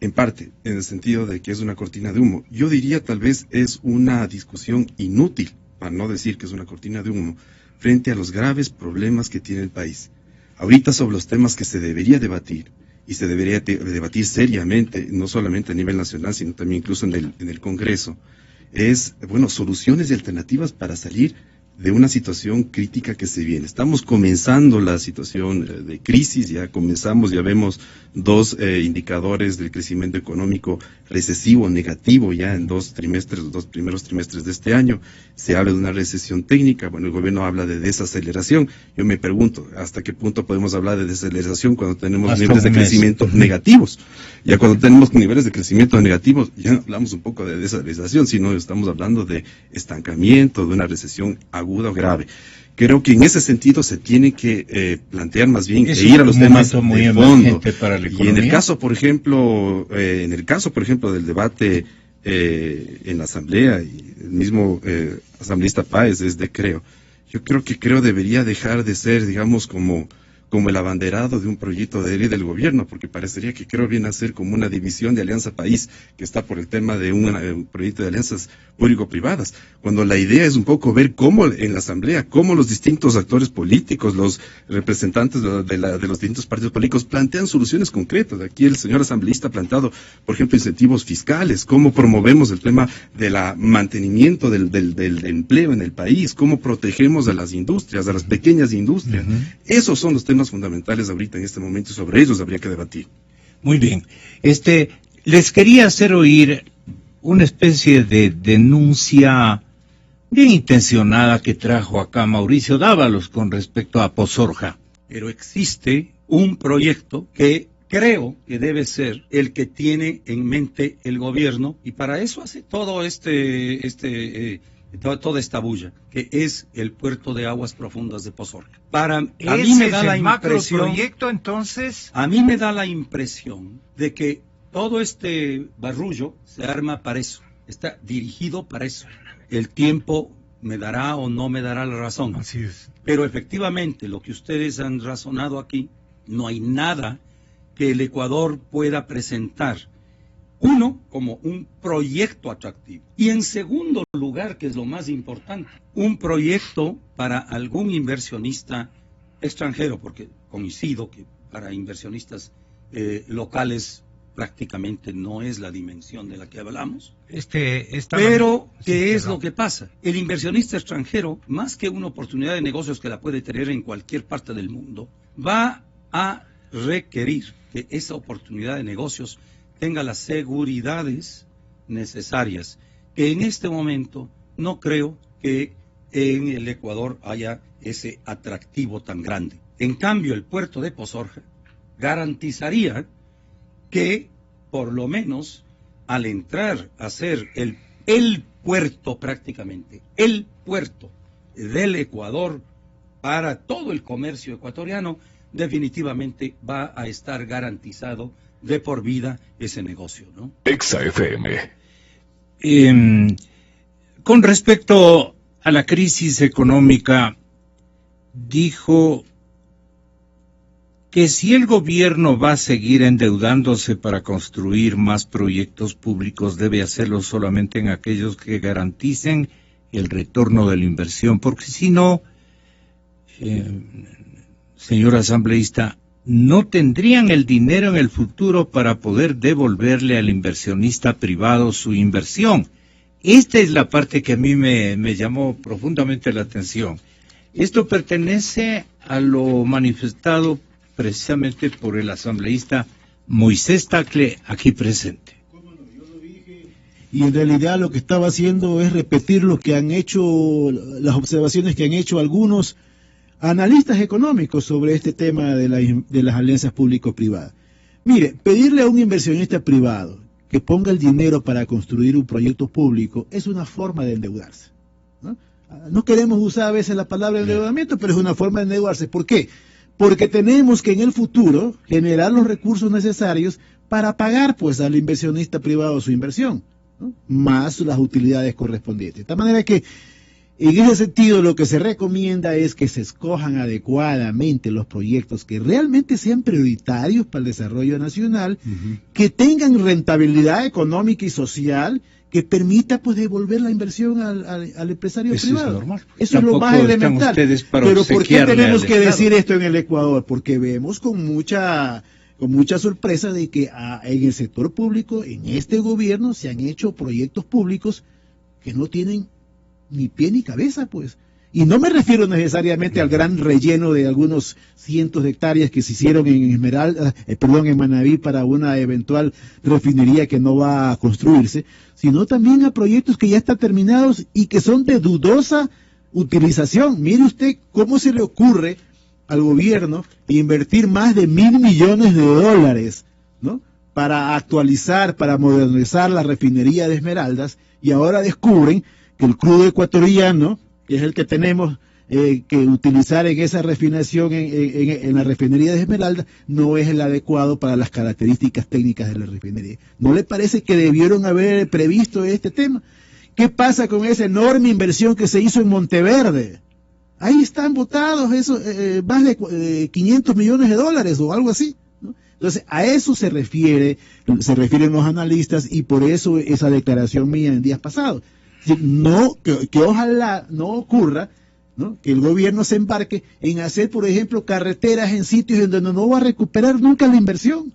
en parte, en el sentido de que es una cortina de humo. Yo diría tal vez es una discusión inútil, para no decir que es una cortina de humo, frente a los graves problemas que tiene el país. Ahorita sobre los temas que se debería debatir, y se debería debatir seriamente, no solamente a nivel nacional, sino también incluso en el Congreso, es, soluciones y alternativas para salir de una situación crítica que se viene. Estamos comenzando la situación de crisis, ya vemos dos indicadores del crecimiento económico recesivo, negativo, ya en los dos primeros trimestres de este año. Se habla de una recesión técnica, el gobierno habla de desaceleración. Yo me pregunto, ¿hasta qué punto podemos hablar de desaceleración cuando tenemos niveles de crecimiento negativos? Ya cuando tenemos niveles de crecimiento negativos, ya no hablamos un poco de desaceleración, sino estamos hablando de estancamiento, de una recesión aguda o grave. Creo que en ese sentido se tiene que plantear más bien e ir a los temas de fondo. Y en el caso, por ejemplo, del debate en la asamblea, y el mismo asambleísta Páez yo creo debería dejar de ser, digamos, como como el abanderado de un proyecto de ley del gobierno, porque parecería que creo viene a ser como una división de Alianza País, que está por el tema de un proyecto de alianzas público-privadas, cuando la idea es un poco ver cómo en la Asamblea, cómo los distintos actores políticos, los representantes de los distintos partidos políticos plantean soluciones concretas. Aquí el señor asambleísta ha planteado, por ejemplo, incentivos fiscales, cómo promovemos el tema del mantenimiento del empleo en el país, cómo protegemos a las industrias, a las pequeñas industrias. Esos son los temas fundamentales ahorita en este momento y sobre ellos habría que debatir. Muy bien. Les quería hacer oír una especie de denuncia bien intencionada que trajo acá Mauricio Dávalos con respecto a Posorja. Pero existe un proyecto que creo que debe ser el que tiene en mente el gobierno, y para eso hace todo toda esta bulla, que es el puerto de aguas profundas de Posorja. A mí me da la impresión, macroproyecto, entonces. A mí me da la impresión de que todo este barullo se arma para eso, está dirigido para eso. El tiempo me dará o no me dará la razón. Así es. Pero efectivamente, lo que ustedes han razonado aquí, no hay nada que el Ecuador pueda presentar. Uno, como un proyecto atractivo. Y en segundo lugar, que es lo más importante, un proyecto para algún inversionista extranjero, porque coincido que para inversionistas locales prácticamente no es la dimensión de la que hablamos. Pero, ¿qué es lo que pasa? El inversionista extranjero, más que una oportunidad de negocios que la puede tener en cualquier parte del mundo, va a requerir que esa oportunidad de negocios tenga las seguridades necesarias, que en este momento no creo que en el Ecuador haya ese atractivo tan grande. En cambio, el puerto de Posorja garantizaría que, por lo menos, al entrar a ser el puerto prácticamente, el puerto del Ecuador para todo el comercio ecuatoriano, definitivamente va a estar garantizado de por vida ese negocio, ¿no? Exa FM. Con respecto a la crisis económica, dijo que si el gobierno va a seguir endeudándose para construir más proyectos públicos, debe hacerlo solamente en aquellos que garanticen el retorno de la inversión, porque si no, señor asambleísta, no tendrían el dinero en el futuro para poder devolverle al inversionista privado su inversión. Esta es la parte que a mí me llamó profundamente la atención. Esto pertenece a lo manifestado precisamente por el asambleísta Moisés Tagle, aquí presente. Y en realidad lo que estaba haciendo es repetir lo que han hecho, las observaciones que han hecho algunos analistas económicos sobre este tema de las alianzas público-privadas. Mire, pedirle a un inversionista privado que ponga el dinero para construir un proyecto público es una forma de endeudarse, ¿no? No queremos usar a veces la palabra endeudamiento, pero es una forma de endeudarse. ¿Por qué? Porque tenemos que en el futuro generar los recursos necesarios para pagar pues al inversionista privado su inversión, ¿no? Más las utilidades correspondientes. De tal manera que en ese sentido lo que se recomienda es que se escojan adecuadamente los proyectos que realmente sean prioritarios para el desarrollo nacional, que tengan rentabilidad económica y social, que permita pues devolver la inversión al empresario privado. Es normal. Eso es lo más elemental. Pero ¿por qué tenemos que decir esto en el Ecuador? Porque vemos con mucha sorpresa de que en el sector público, en este gobierno, se han hecho proyectos públicos que no tienen ni pie ni cabeza, pues. Y no me refiero necesariamente al gran relleno de algunos cientos de hectáreas que se hicieron en Manabí para una eventual refinería que no va a construirse, sino también a proyectos que ya están terminados y que son de dudosa utilización. Mire usted cómo se le ocurre al gobierno invertir más de $1.000 millones, ¿no? Para actualizar, para modernizar la refinería de Esmeraldas, y ahora descubren que el crudo ecuatoriano, que es el que tenemos que utilizar en esa refinación en la refinería de Esmeralda, no es el adecuado para las características técnicas de la refinería. ¿No le parece que debieron haber previsto este tema? ¿Qué pasa con esa enorme inversión que se hizo en Monteverde? ahí están botados esos más de $500 millones o algo así, ¿no? Entonces, a eso se refieren los analistas, y por eso esa declaración mía en días pasados. No, que ojalá no ocurra, ¿no?, que el gobierno se embarque en hacer, por ejemplo, carreteras en sitios en donde no va a recuperar nunca la inversión.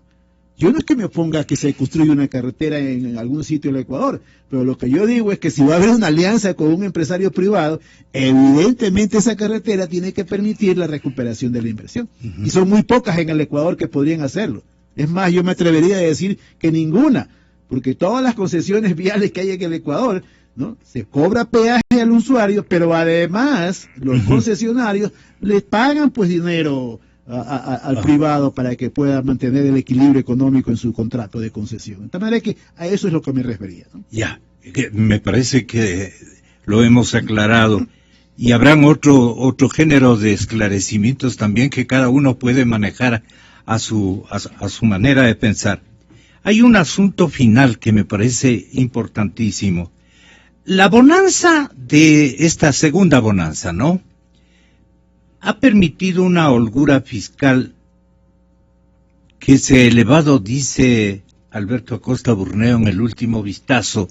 Yo no es que me oponga a que se construya una carretera en algún sitio del Ecuador, pero lo que yo digo es que si va a haber una alianza con un empresario privado, evidentemente esa carretera tiene que permitir la recuperación de la inversión. Y son muy pocas en el Ecuador que podrían hacerlo. Es más, yo me atrevería a decir que ninguna, porque todas las concesiones viales que hay en el Ecuador, ¿no?, se cobra peaje al usuario, pero además los concesionarios le pagan pues dinero al privado para que pueda mantener el equilibrio económico en su contrato de concesión. De tal manera que a eso es lo que me refería, ¿no? Ya, me parece que lo hemos aclarado, y habrán otro género de esclarecimientos también que cada uno puede manejar a su manera de pensar. Hay un asunto final que me parece importantísimo. La bonanza de esta segunda bonanza, ¿no?, ha permitido una holgura fiscal que se ha elevado, dice Alberto Acosta Burneo en el último vistazo,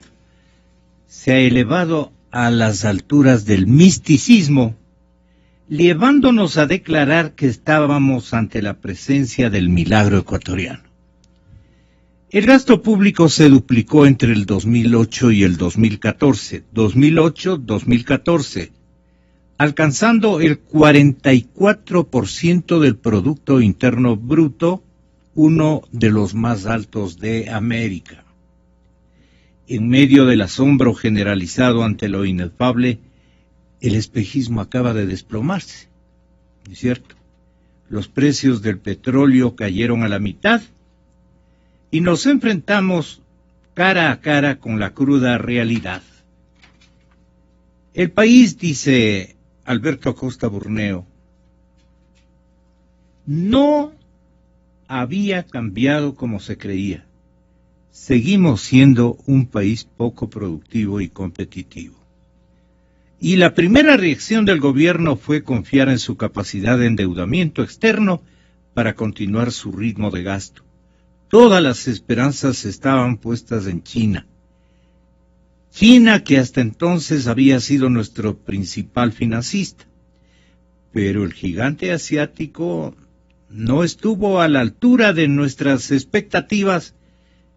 se ha elevado a las alturas del misticismo, llevándonos a declarar que estábamos ante la presencia del milagro ecuatoriano. El gasto público se duplicó entre el 2008 y el 2014, 2008-2014, alcanzando el 44% del Producto Interno Bruto, uno de los más altos de América. En medio del asombro generalizado ante lo inefable, el espejismo acaba de desplomarse, ¿no es cierto? Los precios del petróleo cayeron a la mitad y nos enfrentamos cara a cara con la cruda realidad. El país, dice Alberto Acosta Burneo, no había cambiado como se creía. Seguimos siendo un país poco productivo y competitivo. Y la primera reacción del gobierno fue confiar en su capacidad de endeudamiento externo para continuar su ritmo de gasto. Todas las esperanzas estaban puestas en China. China, que hasta entonces había sido nuestro principal financista. Pero el gigante asiático no estuvo a la altura de nuestras expectativas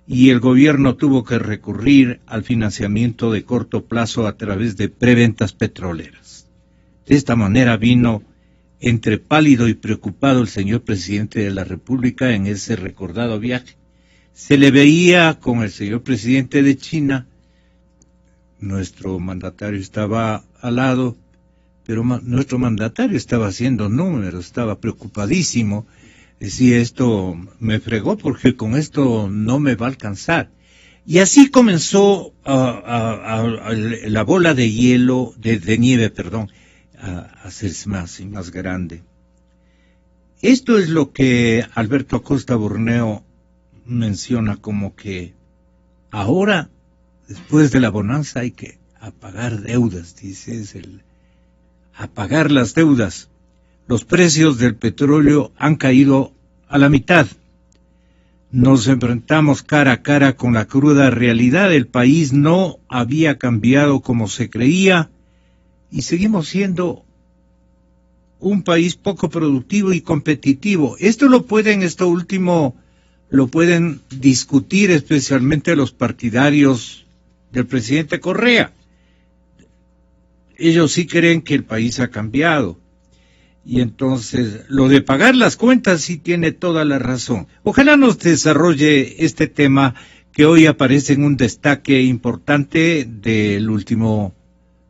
y el gobierno tuvo que recurrir al financiamiento de corto plazo a través de preventas petroleras. De esta manera vino entre pálido y preocupado el señor presidente de la República en ese recordado viaje. Se le veía con el señor presidente de China. Nuestro mandatario estaba al lado, pero nuestro mandatario estaba haciendo números, estaba preocupadísimo. Decía, esto me fregó porque con esto no me va a alcanzar. Y así comenzó la bola de hielo, de nieve, a hacerse más y más grande. Esto es lo que Alberto Acosta Burneo menciona como que ahora, después de la bonanza, hay que apagar deudas, dice, apagar las deudas. Los precios del petróleo han caído a la mitad. Nos enfrentamos cara a cara con la cruda realidad. El país no había cambiado como se creía y seguimos siendo un país poco productivo y competitivo. Esto último lo pueden discutir especialmente los partidarios del presidente Correa. Ellos sí creen que el país ha cambiado. Y entonces, lo de pagar las cuentas sí tiene toda la razón. Ojalá nos desarrolle este tema que hoy aparece en un destaque importante del último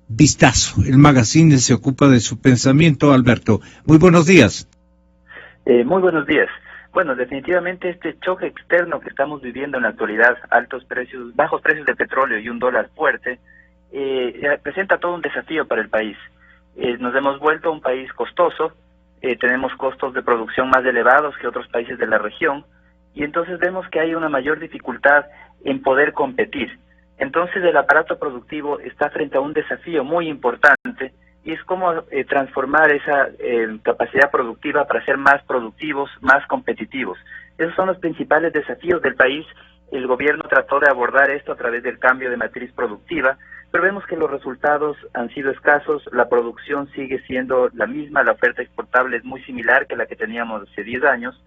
vistazo. El magazine se ocupa de su pensamiento, Alberto. Muy buenos días. Muy buenos días. Bueno, definitivamente este choque externo que estamos viviendo en la actualidad, bajos precios de petróleo y un dólar fuerte, presenta todo un desafío para el país. Nos hemos vuelto un país costoso, tenemos costos de producción más elevados que otros países de la región, y entonces vemos que hay una mayor dificultad en poder competir. Entonces el aparato productivo está frente a un desafío muy importante, y es cómo transformar esa capacidad productiva para ser más productivos, más competitivos. Esos son los principales desafíos del país. El gobierno trató de abordar esto a través del cambio de matriz productiva, pero vemos que los resultados han sido escasos, la producción sigue siendo la misma, la oferta exportable es muy similar que la que teníamos hace 10 años.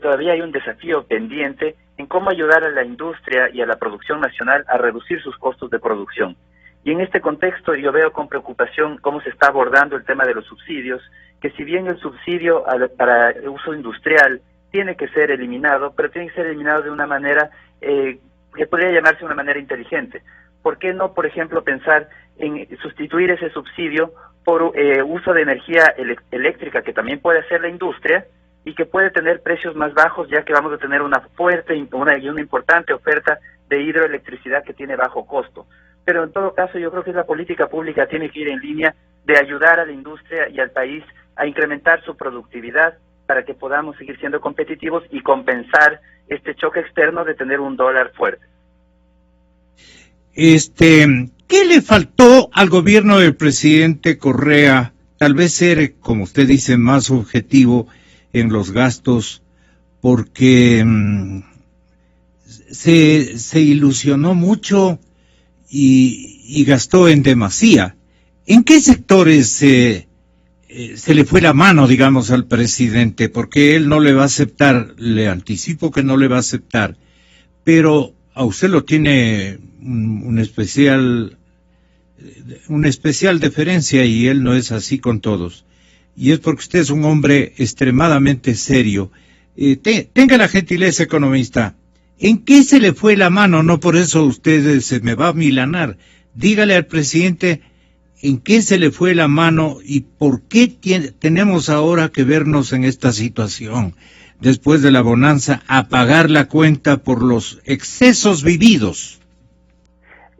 Todavía hay un desafío pendiente en cómo ayudar a la industria y a la producción nacional a reducir sus costos de producción. Y en este contexto yo veo con preocupación cómo se está abordando el tema de los subsidios, que si bien el subsidio para el uso industrial tiene que ser eliminado, pero tiene que ser eliminado de una manera que podría llamarse una manera inteligente. ¿Por qué no, por ejemplo, pensar en sustituir ese subsidio por uso de energía eléctrica que también puede hacer la industria y que puede tener precios más bajos, ya que vamos a tener una fuerte y una importante oferta de hidroelectricidad que tiene bajo costo? Pero en todo caso yo creo que la política pública tiene que ir en línea de ayudar a la industria y al país a incrementar su productividad para que podamos seguir siendo competitivos y compensar este choque externo de tener un dólar fuerte. ¿Qué le faltó al gobierno del presidente Correa? Tal vez ser, como usted dice, más objetivo en los gastos, porque se ilusionó mucho y gastó en demasía. ¿En qué sectores se le fue la mano, digamos, al presidente? Porque él no le va a aceptar, le anticipo que no le va a aceptar, pero a usted lo tiene una especial deferencia y él no es así con todos. Y es porque usted es un hombre extremadamente serio. Tenga la gentileza, economista. ¿En qué se le fue la mano? No por eso usted se me va a milanar. Dígale al presidente en qué se le fue la mano y por qué tenemos ahora que vernos en esta situación, después de la bonanza, a pagar la cuenta por los excesos vividos.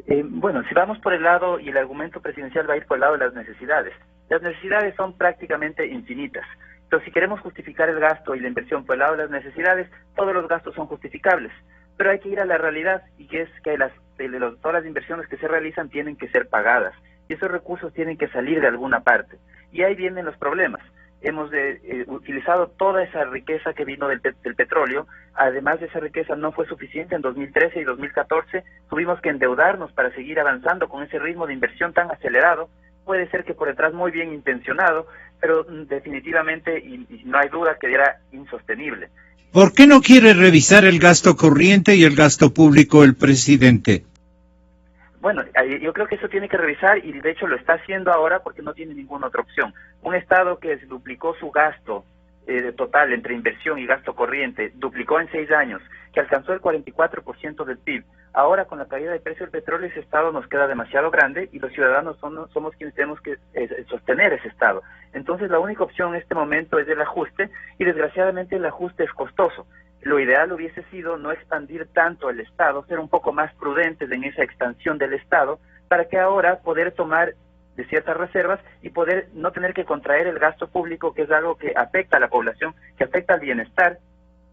Bueno, si vamos por el lado, y el argumento presidencial va a ir por el lado de las necesidades. Las necesidades son prácticamente infinitas. Entonces, si queremos justificar el gasto y la inversión por el lado de las necesidades, todos los gastos son justificables. Pero hay que ir a la realidad, y que es que todas las inversiones que se realizan tienen que ser pagadas. Y esos recursos tienen que salir de alguna parte. Y ahí vienen los problemas. Hemos utilizado toda esa riqueza que vino del petróleo. Además de esa riqueza no fue suficiente. En 2013 y 2014 tuvimos que endeudarnos para seguir avanzando con ese ritmo de inversión tan acelerado. Puede ser que por detrás muy bien intencionado, pero definitivamente, y no hay duda que era insostenible. ¿Por qué no quiere revisar el gasto corriente y el gasto público el presidente? Bueno, yo creo que eso tiene que revisar, y de hecho lo está haciendo ahora porque no tiene ninguna otra opción. Un Estado que duplicó su gasto total entre inversión y gasto corriente, duplicó en 6 años, que alcanzó el 44% del PIB. Ahora, con la caída del precio del petróleo, ese Estado nos queda demasiado grande y los ciudadanos somos quienes tenemos que sostener ese Estado. Entonces, la única opción en este momento es el ajuste, y desgraciadamente el ajuste es costoso. Lo ideal hubiese sido no expandir tanto el Estado, ser un poco más prudentes en esa expansión del Estado, para que ahora poder tomar de ciertas reservas y poder no tener que contraer el gasto público, que es algo que afecta a la población, que afecta al bienestar,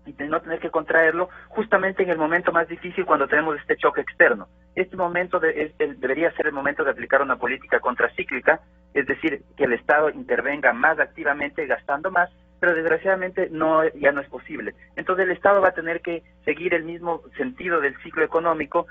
y no tener que contraerlo justamente en el momento más difícil, cuando tenemos este choque externo. Este momento debería ser el momento de aplicar una política contracíclica, es decir, que el Estado intervenga más activamente gastando más, pero desgraciadamente ya no es posible. Entonces el Estado va a tener que seguir el mismo sentido del ciclo económico,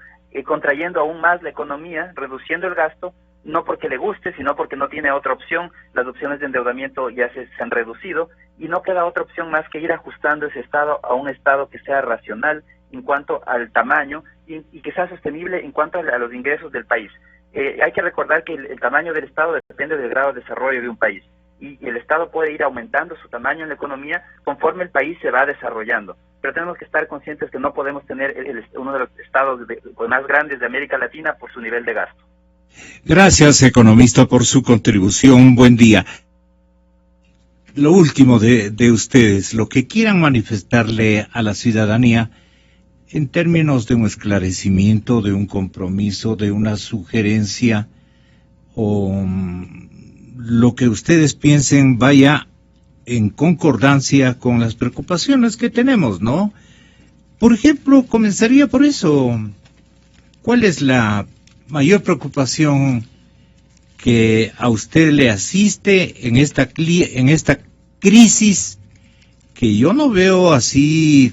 contrayendo aún más la economía, reduciendo el gasto, no porque le guste, sino porque no tiene otra opción. Las opciones de endeudamiento ya se han reducido, y no queda otra opción más que ir ajustando ese Estado a un Estado que sea racional en cuanto al tamaño y que sea sostenible en cuanto a los ingresos del país. Hay que recordar que el tamaño del Estado depende del grado de desarrollo de un país, y el Estado puede ir aumentando su tamaño en la economía conforme el país se va desarrollando. Pero tenemos que estar conscientes que no podemos tener uno de los estados más grandes de América Latina por su nivel de gasto. Gracias, economista, por su contribución. Buen día. Lo último de ustedes, lo que quieran manifestarle a la ciudadanía en términos de un esclarecimiento, de un compromiso, de una sugerencia, o lo que ustedes piensen vaya en concordancia con las preocupaciones que tenemos, ¿no? Por ejemplo, comenzaría por eso. ¿Cuál es la mayor preocupación que a usted le asiste en esta crisis que yo no veo así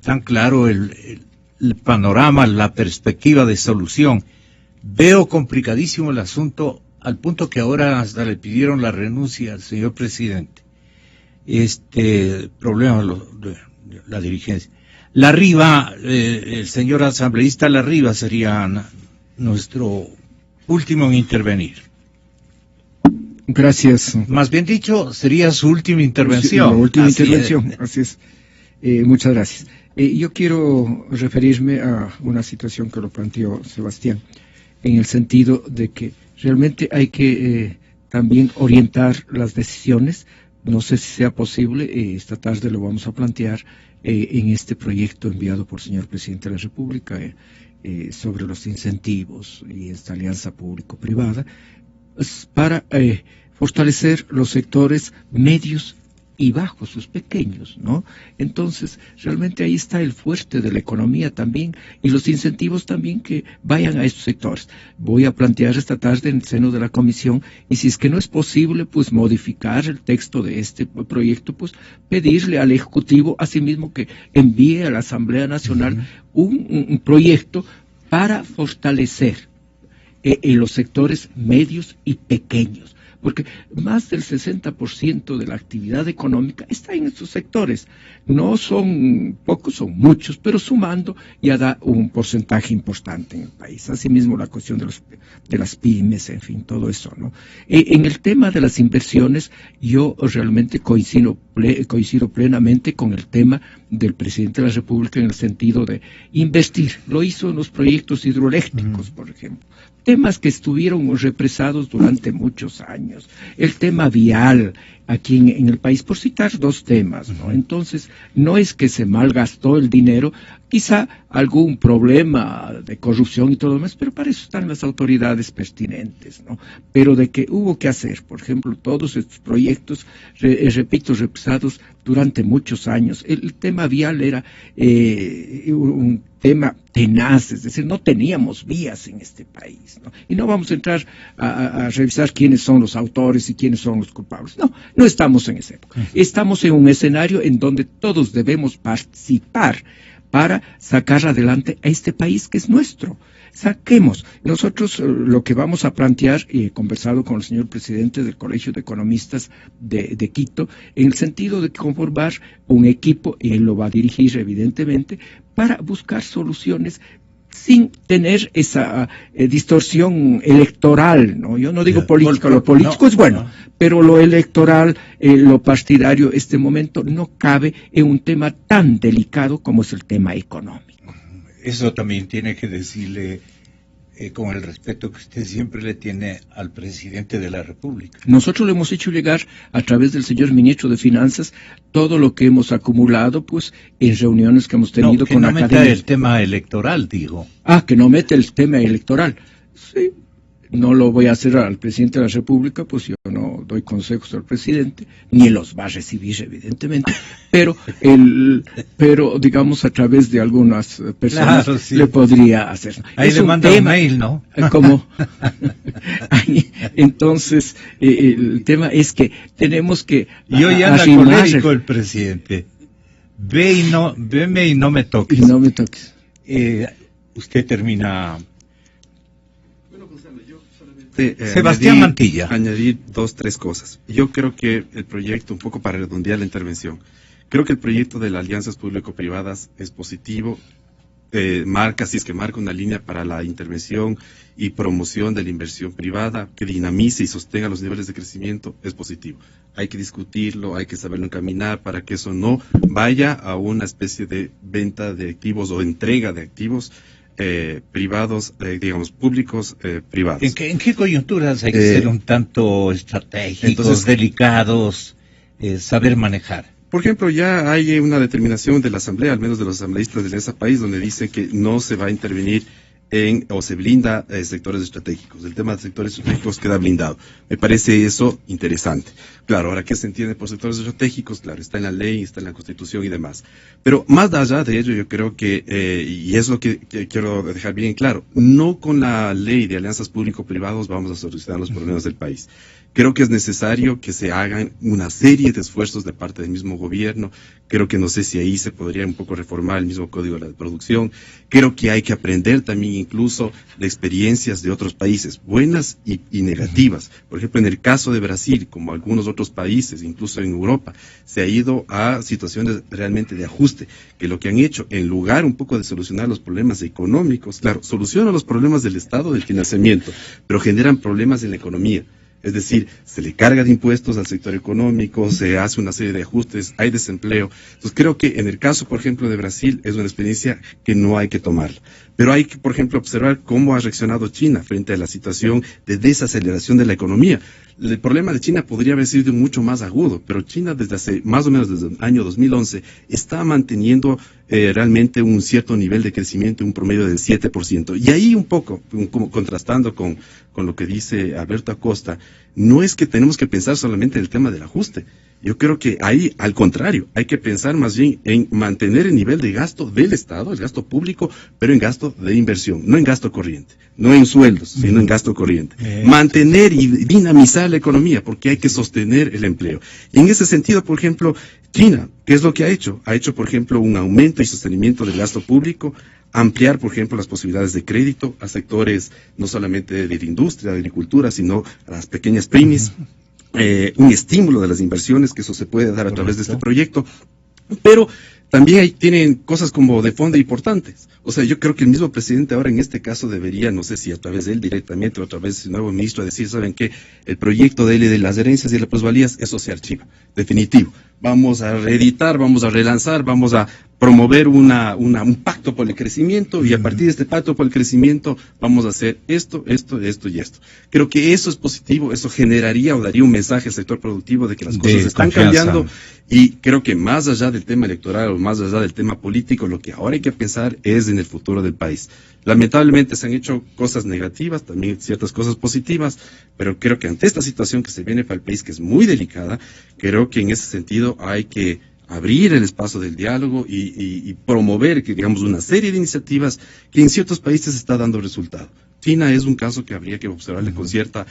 tan claro el panorama, la perspectiva de solución. Veo complicadísimo el asunto al punto que ahora hasta le pidieron la renuncia al señor presidente. Problema de la dirigencia. Larriva, el señor asambleísta Larriva sería nuestro último en intervenir. Gracias. Más bien dicho, sería su última intervención. Sí, la última intervención, así es. Muchas gracias. Yo quiero referirme a una situación que lo planteó Sebastián, en el sentido de que realmente hay que también orientar las decisiones. No sé si sea posible, esta tarde lo vamos a plantear en este proyecto enviado por el señor presidente de la República sobre los incentivos y esta alianza público-privada, para fortalecer los sectores medios y bajos, los pequeños, ¿no? Entonces, realmente ahí está el fuerte de la economía también, y los incentivos también que vayan a estos sectores. Voy a plantear esta tarde en el seno de la comisión, y si es que no es posible, pues modificar el texto de este proyecto, pues pedirle al Ejecutivo, asimismo, que envíe a la Asamblea Nacional un proyecto para fortalecer en los sectores medios y pequeños, porque más del 60% de la actividad económica está en estos sectores. No son pocos, son muchos, pero sumando ya da un porcentaje importante en el país. Asimismo, la cuestión de las pymes, en fin, todo eso, ¿no? En el tema de las inversiones, yo realmente coincido plenamente con el tema del presidente de la República en el sentido de invertir. Lo hizo en los proyectos hidroeléctricos, por ejemplo. Temas que estuvieron represados durante muchos años. El tema vial aquí en el país, por citar dos temas, ¿no? Entonces, no es que se malgastó el dinero, quizá algún problema de corrupción y todo lo demás, pero para eso están las autoridades pertinentes, ¿no? Pero de que hubo que hacer, por ejemplo, todos estos proyectos, repito, represados durante muchos años. El tema vial era un tema tenaz, es decir, no teníamos vías en este país, ¿no? Y no vamos a entrar a revisar quiénes son los autores y quiénes son los culpables. No estamos en esa época. Estamos en un escenario en donde todos debemos participar para sacar adelante a este país que es nuestro. Saquemos. Nosotros lo que vamos a plantear, y he conversado con el señor presidente del Colegio de Economistas de Quito, en el sentido de conformar un equipo, y él lo va a dirigir evidentemente, para buscar soluciones sin tener esa distorsión electoral, ¿no? Yo no digo política, lo político es bueno, pero lo electoral, lo partidario, este momento no cabe en un tema tan delicado como es el tema económico. Eso también tiene que decirle con el respeto que usted siempre le tiene al presidente de la República. Nosotros le hemos hecho llegar a través del señor ministro de Finanzas todo lo que hemos acumulado, pues, en reuniones que hemos tenido con académicos. No meta el tema electoral, digo. Que no mete el tema electoral. Sí, no lo voy a hacer al presidente de la República, pues yo no doy consejos al presidente, ni los va a recibir, evidentemente, pero digamos a través de algunas personas, claro, sí, le podría hacer. Ahí le manda un mail, ¿no? Como entonces, el tema es que tenemos que y hoy anda colérico el presidente. Veme y no me toques. Y no me toques. Usted termina. Sebastián Mantilla. Añadir 2-3 cosas. Yo creo que el proyecto, un poco para redondear la intervención, creo que el proyecto de las alianzas público-privadas es positivo, marca una línea para la intervención y promoción de la inversión privada, que dinamice y sostenga los niveles de crecimiento, es positivo. Hay que discutirlo, hay que saberlo encaminar para que eso no vaya a una especie de venta de activos o entrega de activos privados, digamos, públicos, privados. ¿En qué coyunturas hay que ser un tanto estratégicos, entonces, delicados, saber manejar? Por ejemplo, ya hay una determinación de la Asamblea, al menos de los asambleístas de ese país, donde dice que no se va a intervenir o se blinda sectores estratégicos. El tema de sectores estratégicos queda blindado. Me parece eso interesante. Claro, ahora, ¿qué se entiende por sectores estratégicos? Claro, está en la ley, está en la Constitución y demás. Pero más allá de ello, yo creo que, y es lo que quiero dejar bien claro, no con la ley de alianzas público-privados vamos a solucionar los problemas del país. Creo que es necesario que se hagan una serie de esfuerzos de parte del mismo gobierno. Creo que no sé si ahí se podría un poco reformar el mismo código de la producción. Creo que hay que aprender también incluso de experiencias de otros países, buenas y negativas. Por ejemplo, en el caso de Brasil, como algunos otros países, incluso en Europa, se ha ido a situaciones realmente de ajuste, que lo que han hecho, en lugar un poco de solucionar los problemas económicos, claro, solucionan los problemas del Estado, del financiamiento, pero generan problemas en la economía. Es decir, se le carga de impuestos al sector económico, se hace una serie de ajustes, hay desempleo. Entonces creo que en el caso, por ejemplo, de Brasil, es una experiencia que no hay que tomarla. Pero hay que, por ejemplo, observar cómo ha reaccionado China frente a la situación de desaceleración de la economía. El problema de China podría haber sido mucho más agudo, pero China desde hace más o menos desde el año 2011 está manteniendo realmente un cierto nivel de crecimiento, un promedio del 7%. Y ahí un poco, como contrastando con lo que dice Alberto Acosta, no es que tenemos que pensar solamente en el tema del ajuste. Yo creo que ahí, al contrario, hay que pensar más bien en mantener el nivel de gasto del Estado, el gasto público, pero en gasto de inversión, no en gasto corriente, no en sueldos, sino en gasto corriente. Mantener y dinamizar la economía, porque hay que sostener el empleo. Y en ese sentido, por ejemplo, China, ¿qué es lo que ha hecho? Ha hecho, por ejemplo, un aumento y sostenimiento del gasto público, ampliar, por ejemplo, las posibilidades de crédito a sectores no solamente de la industria, de agricultura, sino a las pequeñas pymes. Un estímulo de las inversiones, que eso se puede dar a través de este proyecto, pero también ahí tienen cosas como de fondo importantes. O sea, yo creo que el mismo presidente ahora en este caso debería, no sé si a través de él directamente o a través del nuevo ministro, decir, ¿saben qué? El proyecto de ley de las herencias y las plusvalías, eso se archiva, definitivo. Vamos a reeditar, vamos a relanzar, vamos a promover un pacto por el crecimiento, y a partir de este pacto por el crecimiento vamos a hacer esto y esto. Creo que eso es positivo, eso generaría o daría un mensaje al sector productivo de que las cosas están cambiando, y creo que más allá del tema electoral o más allá del tema político, lo que ahora hay que pensar es en el futuro del país. Lamentablemente se han hecho cosas negativas, también ciertas cosas positivas, pero creo que ante esta situación que se viene para el país, que es muy delicada, creo que en ese sentido hay que abrir el espacio del diálogo y promover, que digamos, una serie de iniciativas que en ciertos países está dando resultado. China es un caso que habría que observarle con cierta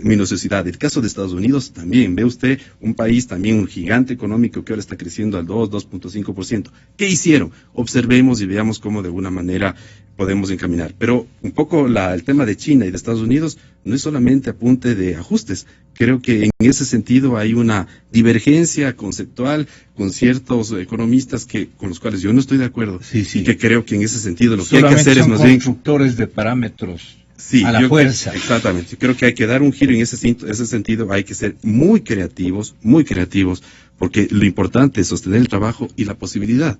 minuciosidad. El caso de Estados Unidos también, ve usted, un país también, un gigante económico que ahora está creciendo al 2.5%. ¿Qué hicieron? Observemos y veamos cómo de alguna manera podemos encaminar. Pero un poco el tema de China y de Estados Unidos no es solamente apunte de ajustes. Creo que en ese sentido hay una divergencia conceptual con ciertos economistas con los cuales yo no estoy de acuerdo. Sí. Y que creo que en ese sentido lo que hay que hacer es más bien constructores de parámetros. Sí, a la fuerza. Exactamente. Yo creo que hay que dar un giro en ese sentido. Hay que ser muy creativos, porque lo importante es sostener el trabajo y la posibilidad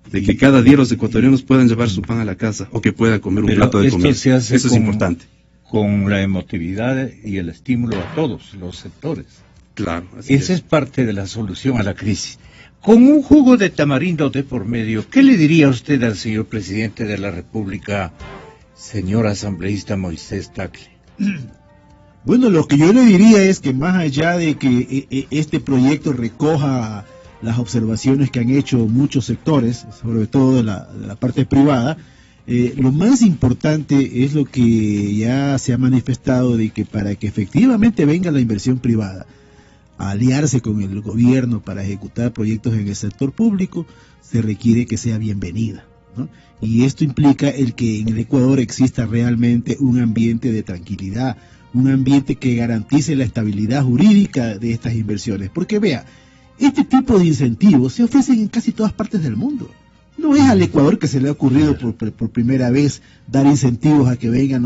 de que cada día los ecuatorianos puedan llevar su pan a la casa o que puedan comer un plato de comida. Eso es importante. Con la emotividad y el estímulo a todos los sectores. Claro. Esa es parte de la solución a la crisis. Con un jugo de tamarindo de por medio, ¿qué le diría usted al señor presidente de la República, señor asambleísta Moisés Tagle? Bueno, lo que yo le diría es que más allá de que este proyecto recoja las observaciones que han hecho muchos sectores, sobre todo de la parte privada, lo más importante es lo que ya se ha manifestado, de que para que efectivamente venga la inversión privada a aliarse con el gobierno para ejecutar proyectos en el sector público, se requiere que sea bienvenida, ¿no? Y esto implica el que en el Ecuador exista realmente un ambiente de tranquilidad, un ambiente que garantice la estabilidad jurídica de estas inversiones. Porque vea, este tipo de incentivos se ofrecen en casi todas partes del mundo. No es al Ecuador que se le ha ocurrido por primera vez dar incentivos a que vengan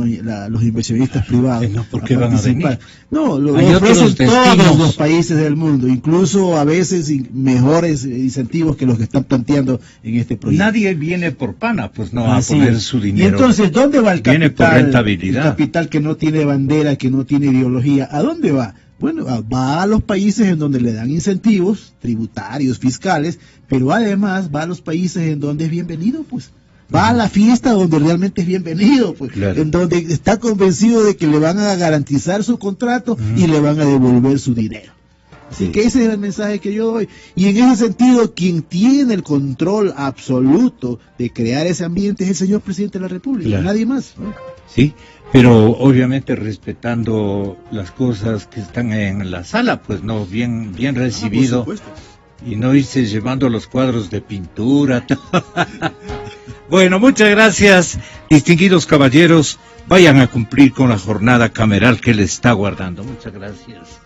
los inversionistas privados. No, ¿por qué van a venir? No, lo ofrecen todos los países del mundo, incluso a veces mejores incentivos que los que están planteando en este proyecto. Nadie viene por pana, pues no va a poner su dinero. Y entonces, ¿dónde va el capital? Viene por rentabilidad. El capital que no tiene bandera, que no tiene ideología, ¿a dónde va? Bueno, va a los países en donde le dan incentivos tributarios, fiscales, pero además va a los países en donde es bienvenido, pues. va a la fiesta donde realmente es bienvenido, pues, en donde está convencido de que le van a garantizar su contrato y le van a devolver su dinero. Así que ese es el mensaje que yo doy. Y en ese sentido, quien tiene el control absoluto de crear ese ambiente es el señor presidente de la República, nadie más, ¿no? Sí, pero obviamente respetando las cosas que están en la sala, pues no, bien recibido. Y no irse llevando los cuadros de pintura. Bueno, muchas gracias, distinguidos caballeros. Vayan a cumplir con la jornada cameral que les está guardando. Muchas gracias.